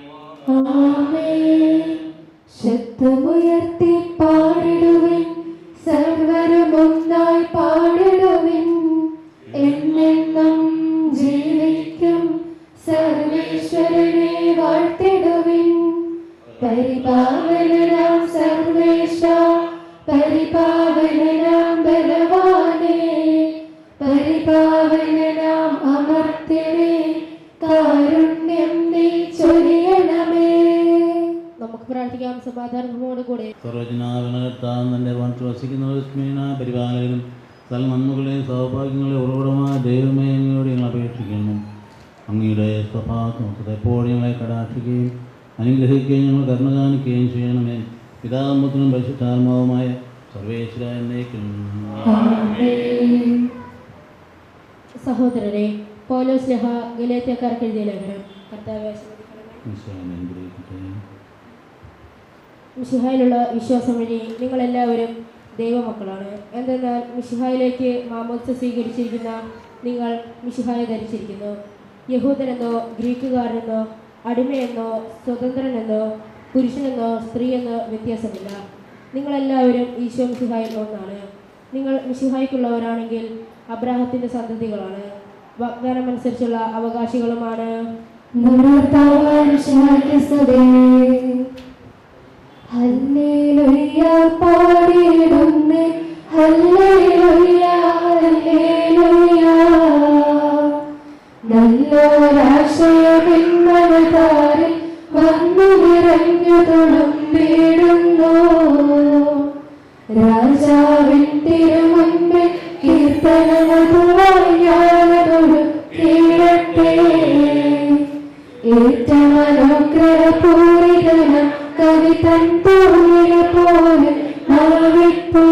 ആമേൻ. ശബ്ദമുയർത്തി പാടിടുവിൻ, സർവരും ഒന്നായി പാടിടുവിൻ. എന്നെന്നും ജീവിക്കും സർവേശ്വരനെ വാഴ്ത്തിടുവിൻ. പരിപാവനാം സർവേശ, പരിപാവനാം ബലവാനേ, പരിപാവനാം അമർത്യനേ, കാരുണ്യം നീ ചൊരിയണമേ. നമുക്ക് പ്രാർത്ഥിക്കാം. സമാധാനത്തോടു കൂടെ. സർവജനാവനകർത്താൻ തൻ്റെ വാഴ്ച വസിക്കുന്ന പരിപാലകരും സൽനന്മകളുടെയും സൗഭാഗ്യങ്ങളുടെയും ഉറവിടമായ ദൈവമേ, അങ്ങയോട് ഞങ്ങൾ അപേക്ഷിക്കുന്നു. അങ്ങയുടെ സ്വഭാവത്തെ എപ്പോഴും ഞങ്ങളെ കടാക്ഷിക്കുകയും അനുഗ്രഹിക്കുകയും ഞങ്ങൾ കരുണ കാണിക്കുകയും ചെയ്യണമേ. പിതാമത്തിനും പരിശുദ്ധാത്മാവുമായ സർവേശ്വര എന്നേക്കും. സഹോദരരെ, പൗലോസ് സ്ലീഹ ഗലാത്യക്കാർക്ക് എഴുതിയ ലേഖനം. കർത്താവേ, മിശിഹായിലുള്ള വിശ്വാസം വഴി നിങ്ങളെല്ലാവരും ദൈവമക്കളാണ്. എന്തെന്നാൽ മിശിഹായിലേക്ക് മാമോദിസ സ്വീകരിച്ചിരിക്കുന്ന നിങ്ങൾ മിശിഹായെ ധരിച്ചിരിക്കുന്നു. യഹൂദനെന്നോ ഗ്രീക്കുകാരനെന്നോ അടിമയെന്നോ സ്വതന്ത്രനെന്നോ പുരുഷനെന്നോ സ്ത്രീയെന്നോ വ്യത്യാസമില്ല. നിങ്ങളെല്ലാവരും ഈശോ മിശിഹായിൽ ഒന്നാണ്. നിങ്ങൾ മിശിഹായ്ക്കുള്ളവരാണെങ്കിൽ അബ്രാഹത്തിന്റെ സന്തതികളാണ്, വാഗ്ദാനമനുസരിച്ചുള്ള അവകാശികളുമാണ്. ഹല്ലേലൂയ പാടിടുന്നേ, ഹല്ലേലൂയ ഹല്ലേലൂയ. നല്ലൊരാശയമെന്നവതാരിൽ വന്നു നിറഞ്ഞു തുളുമ്പിടുന്നു. രാജാവിൻ തിരുമുൻപിൽ കീർത്തനമധുവായി ഞാനതൊരു കേളട്ടെ. ഏറ്റമനുഗ്രഹപൂരിതന കവി തൻ തോന്നിയ പോലെ നാവിപ്പോ.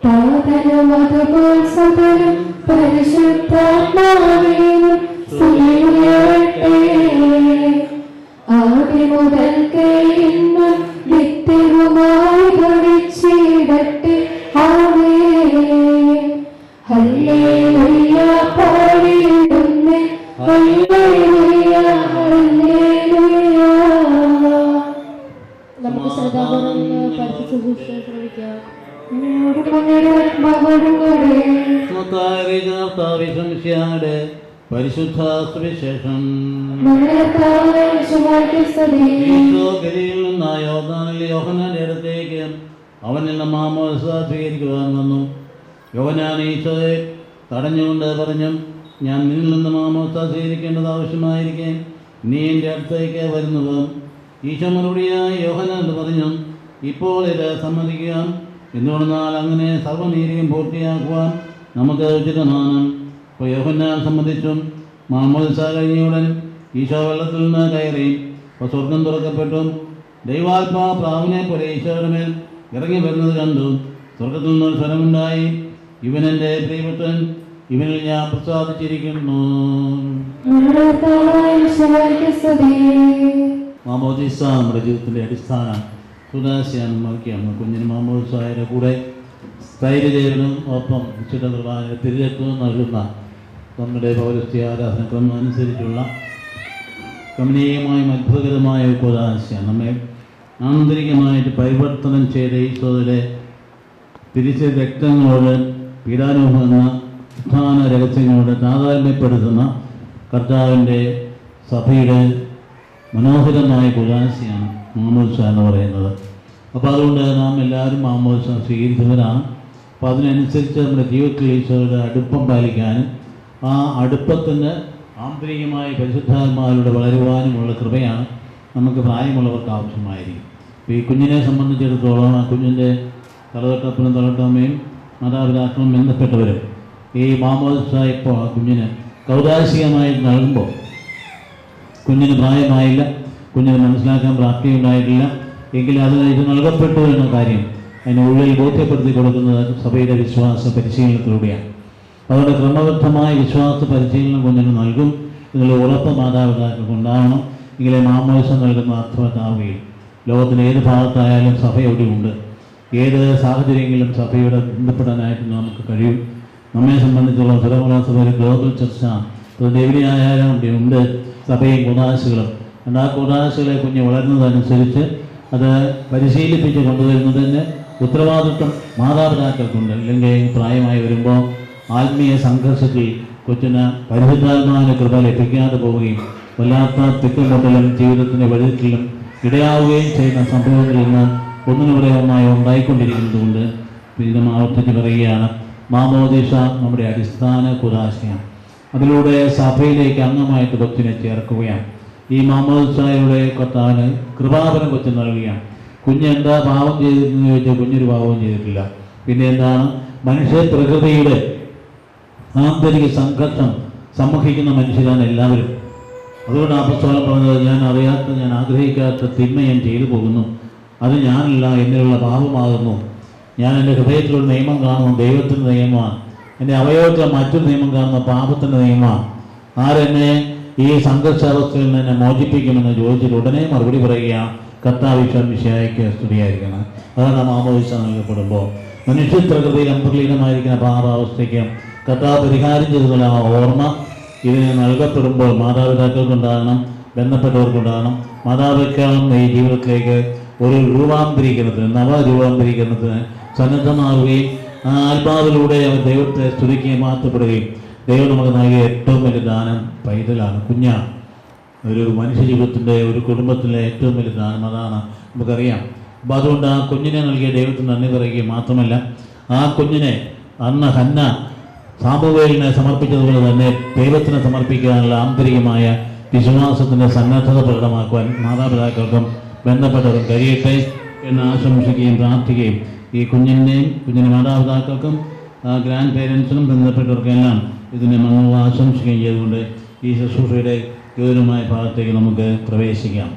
താതനും അതുപോൽ സകലം പരിശുദ്ധാത്മാവിനും സ്തുതിയുയരട്ടെ. ആദിമുതൽക്കേ ഇന്നും നിത്യവുമായി ഭവിച്ചിടട്ടെ. ആമേൻ. ഹല്ലേലൂയ പാടിടുന്നേ, ഹല്ലേലൂയ ഹല്ലേലൂയ. നമുക്ക് ശ്രദ്ധാപൂർവം പരിശുദ്ധ ശ്രമിക്കാം. പരിശുദ്ധ സുവിശേഷം യോഹന്നാന്റെ അടുത്തേക്ക് അവനിൽ നിന്ന് മാമോദിസ സ്വീകരിക്കുവാൻ വന്നു. യോഹന്നാൻ ഈശോയെ തടഞ്ഞുകൊണ്ട് പറഞ്ഞു, ഞാൻ നിന്നിൽ നിന്ന് മാമോദിസ സ്വീകരിക്കേണ്ടത് ആവശ്യമായിരിക്കെ നീ എൻ്റെ അടുത്തേക്ക് വരുന്നത്. ഈശോ മറുപടിയായി യോഹന്നാൻ പറഞ്ഞു, ഇപ്പോൾ ഇത് സമ്മതിക്കുക. എന്തുകൊണ്ടെന്നാൽ അങ്ങനെ സർവ്വനീതിയും പൂർത്തിയാക്കുവാൻ നമുക്ക് ഉചിതമാണ്. ഇപ്പോൾ യോഹന്നാൻ സമ്മതിച്ചു. മാമോദിസ കഴിഞ്ഞയുടൻ ഈശോ വെള്ളത്തിൽ നിന്ന് കയറി. അപ്പോൾ സ്വർഗം തുറക്കപ്പെട്ടു. ദൈവാത്മാ പ്രാവിനെ പോലെ ഈശോയുടെ മേൽ ഇറങ്ങി വരുന്നത് കണ്ടു. സ്വർഗത്തിൽ നിന്നൊരു സ്വരമുണ്ടായി, ഇവനെൻ്റെ പ്രിയപുത്രൻ, ഇവനിൽ ഞാൻ പ്രസാദിച്ചിരിക്കുന്നു. മാമോദിസ നമ്മുടെ ജീവിതത്തിൻ്റെ അടിസ്ഥാന സുദാസ്യാണ് നോക്കിയാണ്. കുഞ്ഞിന് മാമോദിസയുടെ കൂടെ സ്ഥൈര്യജീവനും ഒപ്പം വിശുദ്ധ കുർബാനയുടെ തിരിച്ചെത്തും നൽകുന്ന നമ്മുടെ പൗരസ്ത്യ ആരാധനക്രമം അനുസരിച്ചുള്ള കമനീയമായും അത്ഭുതകരമായ ഒരു കുദാസ്യാണ്. നമ്മെ ആന്തരികമായിട്ട് പരിവർത്തനം ചെയ്ത ഈശോയുടെ തിരിച്ച രക്തങ്ങളോട് പീഡാനുഭവം എന്ന പ്രധാന രഹസ്യങ്ങളോട് താതാത്മ്യപ്പെടുത്തുന്ന കർത്താവിൻ്റെ സഭയുടെ മനോഹരമായ കുദാശയാണ് മാമോദിസ എന്ന് പറയുന്നത്. അപ്പോൾ അതുകൊണ്ട് നാം എല്ലാവരും മാമോദിസ സ്വീകരിച്ചവരാണ്. അപ്പോൾ അതിനനുസരിച്ച് നമ്മുടെ ജീവിതത്തിൽ ഈശോയുടെ അടുപ്പം പാലിക്കാനും ആ അടുപ്പത്തിന് ആന്തരികമായ പരിശുദ്ധാത്മാവിലൂടെ വളരുവാനുമുള്ള കൃപയാണ് നമുക്ക് പ്രായമുള്ളവർക്ക് ആവശ്യമായിരിക്കും. അപ്പോൾ ഈ കുഞ്ഞിനെ സംബന്ധിച്ചിടത്തോളം ആ കുഞ്ഞിൻ്റെ തലതൊട്ടപ്പനും തലട്ടമ്മയും മാതാപിതാക്കളും ബന്ധപ്പെട്ടവരും ഈ മാമോദിസ ഇപ്പോൾ ആ കുഞ്ഞിന് കൗതാശികമായി നൽകുമ്പോൾ കുഞ്ഞിന് പ്രായമായില്ല, കുഞ്ഞിന് മനസ്സിലാക്കാൻ പ്രാപ്തിയുണ്ടായിട്ടില്ല എങ്കിൽ അത് ഇത് നൽകപ്പെട്ടു എന്ന കാര്യം അതിന് ഉള്ളിൽ ബോധ്യപ്പെടുത്തി കൊടുക്കുന്നത് സഭയുടെ വിശ്വാസ പരിശീലനത്തിലൂടെയാണ്. അതുകൊണ്ട് ക്രമബദ്ധമായ വിശ്വാസ പരിശീലനം കുഞ്ഞിന് നൽകും. ഇതിനുള്ള ഉറപ്പ് മാതാപിതാക്കൾക്ക് ഉണ്ടാവണം. എങ്കിലേ മാമോദിസ നൽകുന്ന അർത്ഥവത്താവുകയും ലോകത്തിലെ ഏത് ഭാഗത്തായാലും സഭ എവിടെയുണ്ട്, ഏത് സാഹചര്യങ്ങളിലും സഭയോട് ബന്ധപ്പെടാനായിട്ട് നമുക്ക് കഴിയും. നമ്മെ സംബന്ധിച്ചുള്ള ഫിറോമന സഭയുടെ ഗ്ലോബൽ ചർച്ച എവിടെയായാലും അവിടെ ഉണ്ട് സഭയും കൂതാശകളും. ആ കൂതാശകളെ കുഞ്ഞ് വളരുന്നതനുസരിച്ച് അത് പരിശീലിപ്പിച്ച് കൊണ്ടുവരുന്നതിന് ഉത്തരവാദിത്വം മാതാപിതാക്കൾക്കുണ്ട്. അല്ലെങ്കിൽ പ്രായമായി വരുമ്പോൾ ആത്മീയ സംഘർഷത്തിൽ കൊച്ചിന് പരിശുദ്ധാത്മാവിന് കൃപ ലഭിക്കാതെ പോവുകയും വല്ലാത്ത തിക്കുമുട്ടലും ജീവിതത്തിൻ്റെ വഴിത്തിലും ഇടയാവുകയും ചെയ്യുന്ന സംഭവങ്ങളിൽ നിന്ന് ഒന്നിനുപുറകെ ഒന്നായി ഉണ്ടായിക്കൊണ്ടിരിക്കുന്നതുകൊണ്ട് ഇത് ആവർത്തിച്ച് പറയുകയാണ്, മാമോദിസ നമ്മുടെ അടിസ്ഥാന കുദാശയാണ്. അതിലൂടെ സഭയിലേക്ക് അംഗമായിട്ട് കൊച്ചിനെ ചേർക്കുകയാണ്. ഈ മാമോദിസയുടെ കർത്താവിന് കൃപാവരം കൊച്ചു നൽകുകയാണ്. കുഞ്ഞെന്താ പാവം ചെയ്തിരുന്നു ചോദിച്ചാൽ കുഞ്ഞൊരു പാവവും ചെയ്തിട്ടില്ല. പിന്നെ എന്താണ് മനുഷ്യ പ്രകൃതിയുടെ ആന്തരിക സംഘർഷം സമ്മോഹിക്കുന്ന മനുഷ്യരാണ് എല്ലാവരും. അതുകൊണ്ട് അപ്പസ്തലൻ പറഞ്ഞത്, ഞാൻ അറിയാത്ത ഞാൻ ആഗ്രഹിക്കാത്ത തിന്മ ഞാൻ ചെയ്തു പോകുന്നു, അത് ഞാനല്ല എന്നിലുള്ള പാപമാകുന്നു. ഞാൻ എൻ്റെ ഹൃദയത്തിലൊരു നിയമം കാണുന്നു, ദൈവത്തിൻ്റെ നിയമമാണ്, എൻ്റെ അവയവത്തിൽ മറ്റൊരു നിയമം കാണുന്ന പാപത്തിൻ്റെ നിയമമാണ്. ആരെന്നെ ഈ സംഘർഷാവസ്ഥയിൽ നിന്ന് എന്നെ മോചിപ്പിക്കുമെന്ന് ചോദിച്ചിട്ട് ഉടനെ മറുപടി പറയുകയാണ്, കർത്താവിശ്വൻ വിഷയായിക്ക് സ്തുതിയായിരിക്കണം. അതാണ് മാമോദിസ നൽകപ്പെടുമ്പോൾ മനുഷ്യ പ്രകൃതിയിൽ അന്തർലീനമായിരിക്കുന്ന പാപാവസ്ഥയ്ക്ക് കർത്താവ് പരിഹാരം ചെയ്തതുള്ള ആ ഓർമ്മ ഇതിന് നൽകപ്പെടുമ്പോൾ മാതാപിതാക്കൾക്കുണ്ടാകണം, ബന്ധപ്പെട്ടവർക്കുണ്ടാകണം. മാതാപിതാക്കളും ഈ ജീവിതത്തിലേക്ക് ഒരു രൂപാന്തരീകരണത്തിന്, നവരൂപാന്തരീകരണത്തിന് സന്നദ്ധമാവുകയും ആ ആത്മാവിലൂടെ അവർ ദൈവത്തെ സ്തുതിക്കുകയും മാറ്റപ്പെടുകയും ദൈവം നമുക്ക് നൽകിയ ഏറ്റവും വലിയ ദാനം പൈതലാണ്, കുഞ്ഞാണ്. ഒരു മനുഷ്യ ജീവിതത്തിൻ്റെ, ഒരു കുടുംബത്തിലെ ഏറ്റവും വലിയ ദാനം അതാണ്, നമുക്കറിയാം. അപ്പോൾ അതുകൊണ്ട് ആ കുഞ്ഞിനെ നൽകിയ ദൈവത്തിന് നന്ദി പറയുകയും മാത്രമല്ല, ആ കുഞ്ഞിനെ അന്ന് ഹന്ന സാമുവേലിനെ സമർപ്പിച്ചതുപോലെ തന്നെ ദൈവത്തിന് സമർപ്പിക്കാനുള്ള ആന്തരികമായ വിശ്വാസത്തിൻ്റെ സന്നദ്ധത പ്രകടമാക്കുവാൻ മാതാപിതാക്കൾക്കും ബന്ധപ്പെട്ടവരും കഴിയട്ടെ എന്ന് ആശംസിക്കുകയും പ്രാർത്ഥിക്കുകയും ഈ കുഞ്ഞിൻ്റെയും കുഞ്ഞിൻ്റെ മാതാപിതാക്കൾക്കും ഗ്രാൻഡ് പേരൻസിനും ബന്ധപ്പെട്ടവർക്കെല്ലാം ഇതിനെ ആശംസിക്കുകയും ചെയ്തുകൊണ്ട് ഈ ശുശ്രൂഷയുടെ ഗൗരവമായ ഭാഗത്തേക്ക് നമുക്ക് പ്രവേശിക്കാം.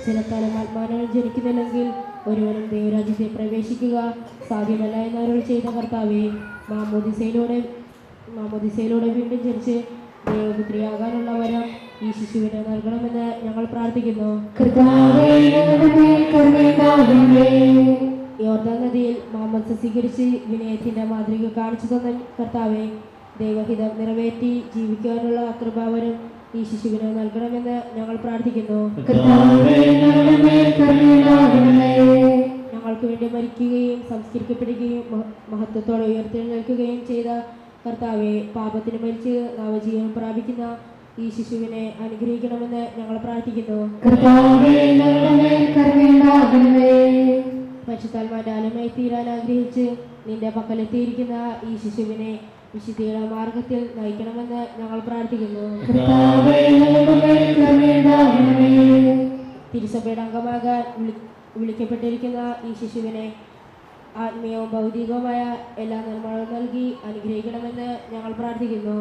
ചിലക്കാലം ആത്മാവിനാൽ ജനിക്കുന്നില്ലെങ്കിൽ ഒരുവനും ദൈവരാജ്യത്തെ പ്രവേശിക്കുക സാധ്യമല്ല എന്നവരോട് ചെയ്ത കർത്താവേ, മാമോദിസയിലൂടെ വീണ്ടും ജനിച്ച് ദൈവപുത്രിയാകാനുള്ള വരം ഈ ശിശുവിന് നൽകണമെന്ന് ഞങ്ങൾ പ്രാർത്ഥിക്കുന്നു. യോർദാൻ നദിയിൽ മാമോദിസ സ്വീകരിച്ച് വിനയത്തിന്റെ മാതൃക കാണിച്ചു തന്ന കർത്താവെ, ദൈവഹിതം നിറവേറ്റി ജീവിക്കാനുള്ള കൃപാവരം ഈ ശിശുവിന് നൽകണമെന്ന് ഞങ്ങൾ പ്രാർത്ഥിക്കുന്നു. ഞങ്ങൾക്ക് വേണ്ടി മരിക്കുകയും സംസ്കരിക്കപ്പെടുകയും മഹത്വത്തോടെ ഉയർത്തെഴുന്നേൽക്കുകയും ചെയ്ത കർത്താവെ, പാപത്തിന് മരിച്ച് നവജീവൻ പ്രാപിക്കുന്ന ഈ ശിശുവിനെ അനുഗ്രഹിക്കണമെന്ന് ഞങ്ങൾ പ്രാർത്ഥിക്കുന്നു. പരിശുദ്ധാത്മാവിന്റെ ആലമായി തീരാൻ ആഗ്രഹിച്ച് നിന്റെ പക്കലെത്തിയിരിക്കുന്ന ഈ ശിശുവിനെ വിശുദ്ധിയുടെ മാർഗത്തിൽ നയിക്കണമെന്ന് ഞങ്ങൾ പ്രാർത്ഥിക്കുന്നു. തിരുസഭയുടെ അംഗമാകാൻ വിളിക്കപ്പെട്ടിരിക്കുന്ന ഈ ശിശുവിനെ ആത്മീയവും ഭൗതികവുമായ എല്ലാ നിർമ്മാണവും നൽകി അനുഗ്രഹിക്കണമെന്ന് ഞങ്ങൾ പ്രാർത്ഥിക്കുന്നു.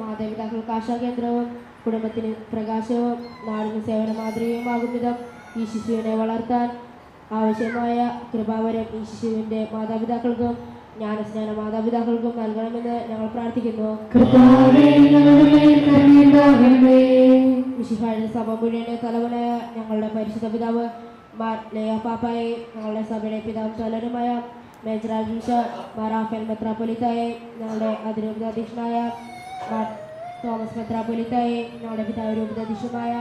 മാതാപിതാക്കൾക്ക് ആശാകേന്ദ്രവും കുടുംബത്തിന് പ്രകാശവും നാടിന് സേവന മാതൃകയുമാകും വിധം ഈ ശിശുവിനെ വളർത്താൻ ആവശ്യമായ കൃപാവരം ഈ ശിശുവിൻ്റെ മാതാപിതാക്കൾക്കും ജ്ഞാനസ്നാന മാതാപിതാക്കൾക്കും നൽകണമെന്ന് ഞങ്ങൾ പ്രാർത്ഥിക്കുന്നു. മിശിഹായുടെ സഭ മുഴുവനെ തലവനായ ഞങ്ങളുടെ പരിശുദ്ധ പിതാവ് മാർ ലെയ പാപ്പായെ, ഞങ്ങളുടെ സഭയുടെ പിതാവ് തലവനുമായ മേജർ മാർ റാഫേൽ മെത്രാപ്പൊലീത്തായെ, ഞങ്ങളുടെ അതിരൂപതാധ്യക്ഷനായ മാർ തോമസ് മെത്രാപ്പൊലീത്തായെ, ഞങ്ങളുടെ പിതാവ് രൂപതാധ്യക്ഷനായ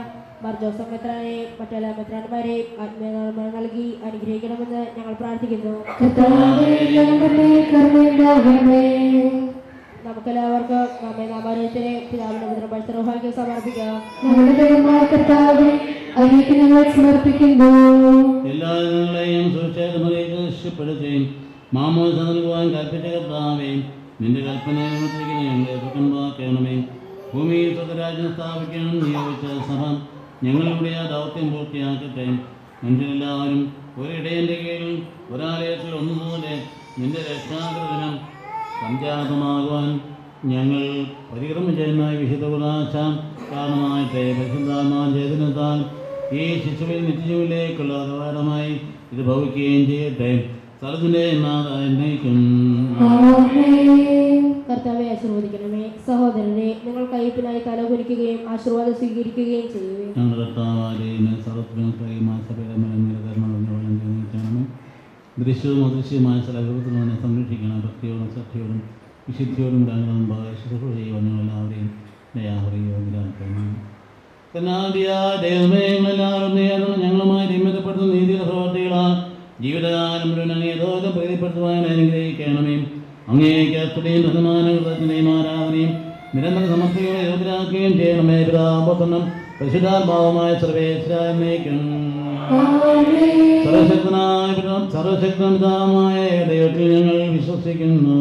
മാർ ജോസഫ് മെത്രാനെ, മറ്റെല്ലാ മെത്രാന്മാരെയും ആത്മീയ നൽകി അനുഗ്രഹിക്കണമെന്ന് ഞങ്ങൾ പ്രാർത്ഥിക്കുന്നു. നമുക്കെല്ലാവർക്കും നമ്മെ നാമാരോഗ്യത്തിനെ പിതാവിന്റെ പുത്രൻ പരിസരഭാഗ്യം സമർപ്പിക്കാം. എല്ലാ ജനങ്ങളെയും സുരക്ഷപ്പെടുത്തുകയും മാമോദിസ നൽകുവാൻ കൽപ്പിച്ച കർത്താവേ, നിന്റെ കൽപ്പനയെ ഞങ്ങളെ സുഖമാക്കണമേ. ഭൂമിയിൽ സ്വതരാജ്യം സ്ഥാപിക്കണം നിയോഗിച്ച സഭ ഞങ്ങളിലൂടെ ആ ദൗത്യം പൂർത്തിയാക്കട്ടെ. മനുഷ്യരെല്ലാവരും ഒരിടയൻ്റെ കീഴിൽ ഒരാലയത്തിൽ ഒന്നുപോലെ നിന്റെ രക്ഷാകൃതനം സംജാതമാകുവാൻ ഞങ്ങൾ പരിക്രമം ചെയ്യുന്ന വിശുദ്ധ ഉദാശ കാരണമായിട്ട് പരിശുദ്ധാത്മാ ചേതനത്താൽ ഈ ശിശുവിൽ നിത്യജീവിലേക്കുള്ള അപകടമായി ഇത് ഭവിക്കുകയും ചെയ്യട്ടെ. സ്ഥലത്തിൻ്റെ എന്നേക്കും. കർത്താവെ ആശീർവദിക്കണമേ. സഹോദരനെ, നിങ്ങൾ കയ്പിനായി തലകുനിക്കുകയും ആശീർവാദം സ്വീകരിക്കുകയും ചെയ്യുക. ഞങ്ങളുടെ കർത്താവാരെയും സർവത്തിനും ദൃശ്യവും അദൃശ്യവുമായ സ്ഥലത്തിനെ സംരക്ഷിക്കണം. ഭക്തിയോടും സത്യയോടും വിശുദ്ധിയോടും ശുശ്രൂഷ ചെയ്യുവാൻ ഞങ്ങളെല്ലാവരെയും ഞങ്ങളുമായി നിയമിതപ്പെടുത്തുന്ന നീതിയുടെ പ്രവർത്തികളാൽ ജീവിതകാലം മുഴുവൻ അങ്ങേതോരം പ്രീതിപ്പെടുത്തുവാൻ അനുഗ്രഹിക്കണമേ. അങ്ങേക്ക് സ്തുതിയും ബഹുമാനവും ആരാധനയും നിരന്തര സമർപ്പികളെ യോഗ്യരാക്കുകയും ചെയ്യണമേ. പിതാപൊന്നും പരിശുദ്ധാത്മാവുമായ സർവേശ്വരനേക്കും. സർവശക്തനായ ദൈവത്തിൽ ഞങ്ങൾ വിശ്വസിക്കുന്നു.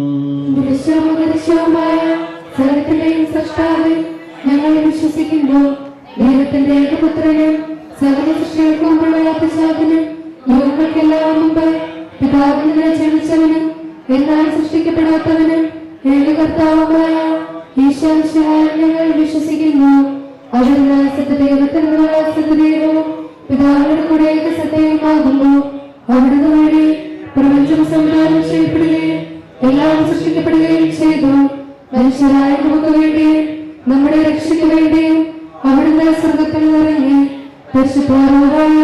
ഞങ്ങൾ വിശ്വസിക്കുന്നു. ദൈവത്തിന്റെ ഏകപുത്രനും സകല സൃഷ്ടികൾക്കും പിതാവിനും മുമ്പ് പിതാവിനെ ജനിച്ചവനും എന്നാൽ സൃഷ്ടിക്കപ്പെടാത്തവനും ഏകകർത്താവുമായ ഈശോമിശിഹായിൽ ഞങ്ങൾ വിശ്വസിക്കുന്നു. അവിടുന്ന് സത്യദൈവത്തിനുള്ള സത്യദൈവവും പിതാവിനോട് കൂടെ ഏകസത്യവുമാകുന്നു. അവിടുന്ന് വഴി പ്രപഞ്ചം സംവിധാനം ചെയ്യപ്പെടുകയും എല്ലാം സൃഷ്ടിക്കപ്പെടുകയും ചെയ്തു. മനുഷ്യരായ നമുക്ക് വേണ്ടിയും നമ്മുടെ രക്ഷയ്ക്ക് വേണ്ടിയും അവിടുന്ന് സ്വർഗത്തിൽ നിറങ്ങി പരിശുദ്ധമായ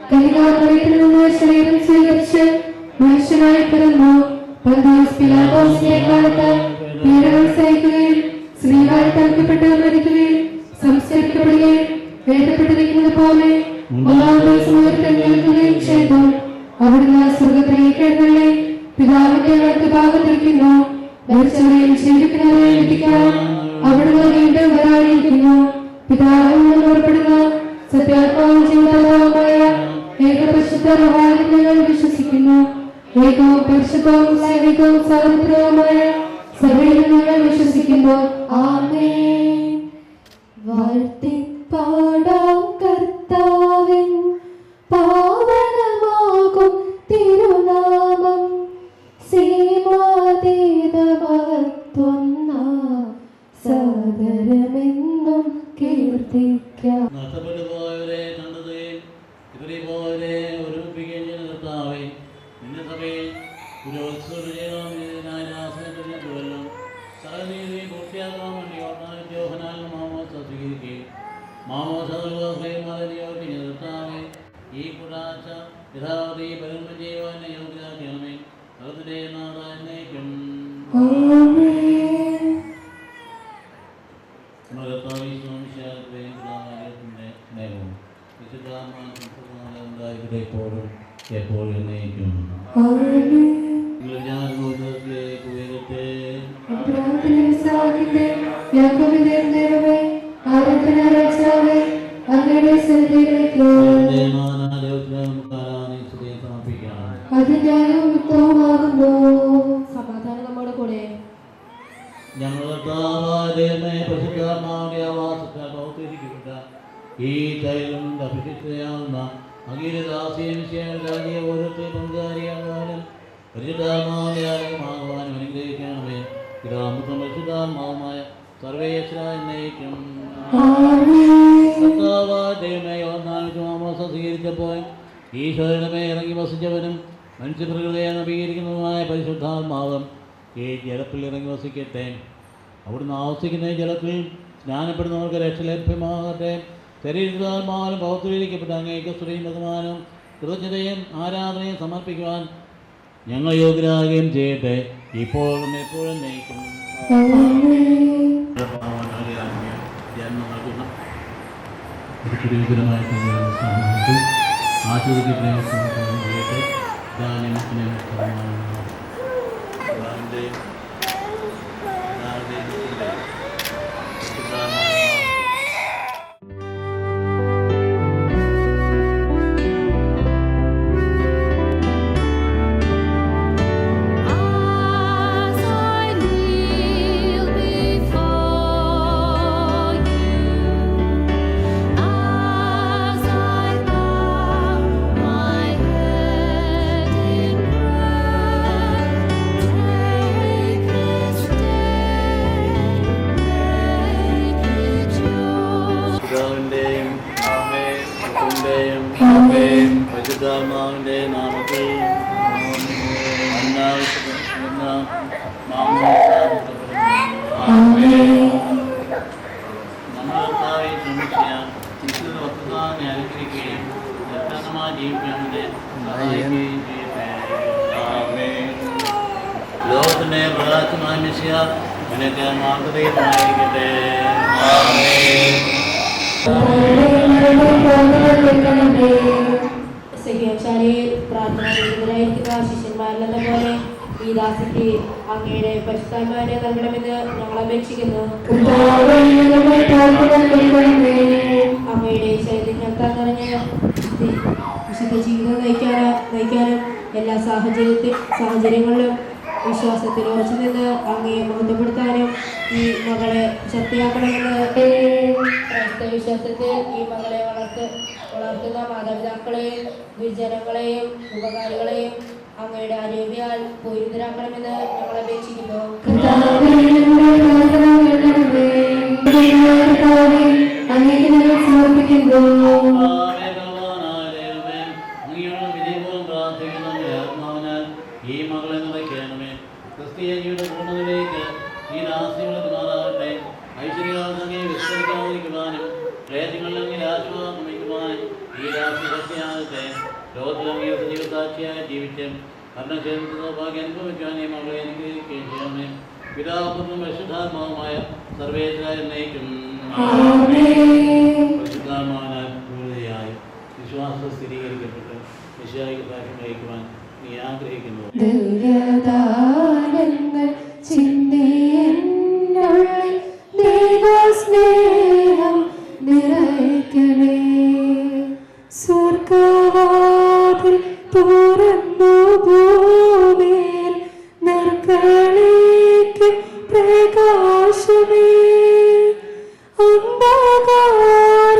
കന്യകാമറിയത്തിൽ നിന്ന് ശരീരം സ്വീകരിച്ച് മനുഷ്യനായി പിറന്നു. പന്തിയോസ് പിലാത്തോസിന്റെ കാലത്ത് പീഡകൾ സഹിക്കുകയും സ്ത്രീകളാൽ തലക്കപ്പെട്ട് മരിക്കുകയും സംസ്കരിക്കപ്പെടുകയും എഴുതപ്പെട്ടിരിക്കുന്നത് പോലെ ഒന്നാം ദിവസം ഉയർത്തെഴുന്നേൽക്കുകയും ചെയ്തു. അവിടുന്ന് സ്വർഗത്തിലേക്ക് എഴുന്നള്ളി പിതാവിന്റെ വലത്ത് ഭാഗത്തിരിക്കുന്നു. മരിച്ചവരെയും ജീവിക്കുന്നവരെയും വിധിക്കാൻ അവിടുന്ന് വീണ്ടും വരാനിരിക്കുന്നു. പിതാവിൽ നിന്ന് പുറപ്പെടുന്ന സത്യാത്മാവും ജീവിതവുമായ ഏകപരിശുദ്ധ റൂഹായിൽ ഞങ്ങൾ വിശ്വസിക്കുന്നു. ഏകവും പരിശുദ്ധവും സൈനികവും സർവ്വത്രവുമായ സഭയിൽ ഞങ്ങൾ വിശ്വസിക്കുന്നു. ആമേൻ. വാഴ്ത്തിപ്പാടാം കർത്താവിൻ പാവനമാകും തിരുനാമം സീമാതീതമഹത്വം സദരമെന്നും കീർത്തിക്കാം. നഷ്ടപ്പെട്ടുപോയവരെ കണ്ടതുകയും ഇവരെ ഒരുമിപ്പിക്കുകയും ചെയ്യുന്ന കർത്താവേ, നിന്റെ സഭയിൽ പുരോഗതിയോട് ചെയ്യണമെന്നതിനായി രാസനത്തിനെത്തുവല്ലോ. സകലനീതി പൂർത്തിയാക്കാൻ വേണ്ടി യോഹനാൽ മാമോസ സ്വീകരിക്കുകയും മാമോസ നിയോഗം കർത്താവേ, ഈ കുടാച്ച യഥാവധി പരിഗണന ചെയ്യുവാൻ യോഗ്യരാക്കണമേ. ഭഗവതിന്റെ നാഥാന്നേക്കും എപ്പോഴും എന്നേക്കും. സമാധാനം നമ്മുടെ കൂടെ. ഞങ്ങളുടെ ആവാസത്താൽ പ്രവർത്തിക്കപ്പെട്ട ഈ തൈലം അഭിഷിക്തയാവുന്ന അഖിലദാസിയും ഓരോരുത്തരും പങ്കാളിയാകാനും പരിശുദ്ധാത്മാവിനാകുവാനും അനുഗ്രഹിക്കണമേ. പിതാമൃതം പരിശുദ്ധാത്മാവുമായ സർവേശ്വര എന്നേക്കും. മാമോസ സ്വീകരിച്ചപ്പോൾ ഈശോയുടെ ഇറങ്ങി വസിച്ചവനും മനുഷ്യപ്രകൃതിയെ നവീകരിക്കുന്നതുമായ പരിശുദ്ധാത്മാവും ഈ ജലത്തിൽ ഇറങ്ങി വസിക്കട്ടെ. അവിടുന്ന് ആവസിക്കുന്ന ജലത്തിൽ സ്നാനപ്പെടുന്നവർക്ക് രക്ഷ ലഭ്യമാകട്ടെ. ശരീരത്താത്മാവിലും പൗത്രീകരിക്കപ്പെട്ട അങ്ങേക്ക് സ്തുതിയും ബഹുമാനവും കൃതജ്ഞതയും ആരാധനയും സമർപ്പിക്കുവാൻ ഞങ്ങൾ യോഗ്യരാകുകയും ചെയ്യട്ടെ, ഇപ്പോഴും എപ്പോഴും നയിക്കും. ആസ്വദിക്കട്ടെ. പരിശുദ്ധാത്മാവിന്റെ നാമത്തിൽ നമ്മളെ ശ്രമിച്ച നിശ്ചിത വസ്തുതാവിനെ അനുകരിക്കുകയും യഥാർത്ഥമായി ജീവിക്കാനുള്ള സഹായിക്കുകയും ചെയ്യട്ടെ. ലോകത്തിന്റെ പ്രകാശമായ മിശിഹ നിനക്ക് മാതൃകയായിരിക്കട്ടെ. സഹ്യശാലയിൽ പ്രാർത്ഥനായിരിക്കുന്ന ശിഷ്യന്മാരിലെന്ന പോലെ ഈ ദാസിക്ക് അങ്ങയുടെ പരിശുദ്ധാത്മാവിനെ നൽകണമെന്ന് ഞങ്ങൾ അപേക്ഷിക്കുന്നു. അങ്ങയുടെ ചൈതന്യത്താൽ നിറഞ്ഞ വിശുദ്ധ ജീവിതം നയിക്കാനും എല്ലാ സാഹചര്യങ്ങളിലും വിശ്വാസത്തിൽ ഉറച്ചു നിന്ന് അങ്ങയെ മഹത്വപ്പെടുത്താനും ഈ മകളെ ശക്തിയാക്കണമെന്ന് ക്രൈസ്തവ വിശ്വാസത്തിൽ ഈ മകളെ വളർത്തുന്ന മാതാപിതാക്കളെയും ഗുരുജനങ്ങളെയും ഉപകാരികളെയും അങ്ങയുടെ ആരോഗ്യാൽ പൂരിതരാക്കണമെന്ന് ഞങ്ങൾ അപേക്ഷിക്കുന്നു. മക്കളെ നിറയ്ക്കണമേ. ക്രിസ്തീയ ജീവിത പൂർണ്ണതയിലേക്ക് ഈ ദാസികളെ മാറാകട്ടെ. ഐശ്വര്യങ്ങളെ വിസ്തരിക്കാതിരിക്കുവാനും ക്ലേശങ്ങളിൽ ആശ്വാസം വയ്ക്കുവാനും ഈ ദാസി ശക്തിയാകട്ടെ. ലോകത്തിലങ്ങിയ ജീവിതാക്ഷിയായി ജീവിച്ച് ഭരണക്ഷേത്രത്തിൽ സൗഭാഗ്യം അനുഭവിക്കുവാൻ ഈ മകളെ അനുഗ്രഹിക്കുകയും ചെയ്യണമേ. പിതാപുത്രനും പരിശുദ്ധാത്മാവുമായ സർവേശ്വരായ എന്നേക്കും പരിശുദ്ധാത്മാവിനായി വിശ്വാസം സ്ഥിരീകരിക്കപ്പെട്ട് വിശായിക സാക്ഷ്യം വഹിക്കുവാൻ നീ ആഗ്രഹിക്കുന്നു. ദിവ്യദാനങ്ങൾ ചിന്തിയെന്നുള്ളിൽ ദൈവസ്നേഹം നിറയ്ക്കണേ. സ്വർഗവാതിൽ തുറന്നു ഭൂമിയിൽ നിർക്കളിക്ക് പ്രകാശമേ. അന്ധകാര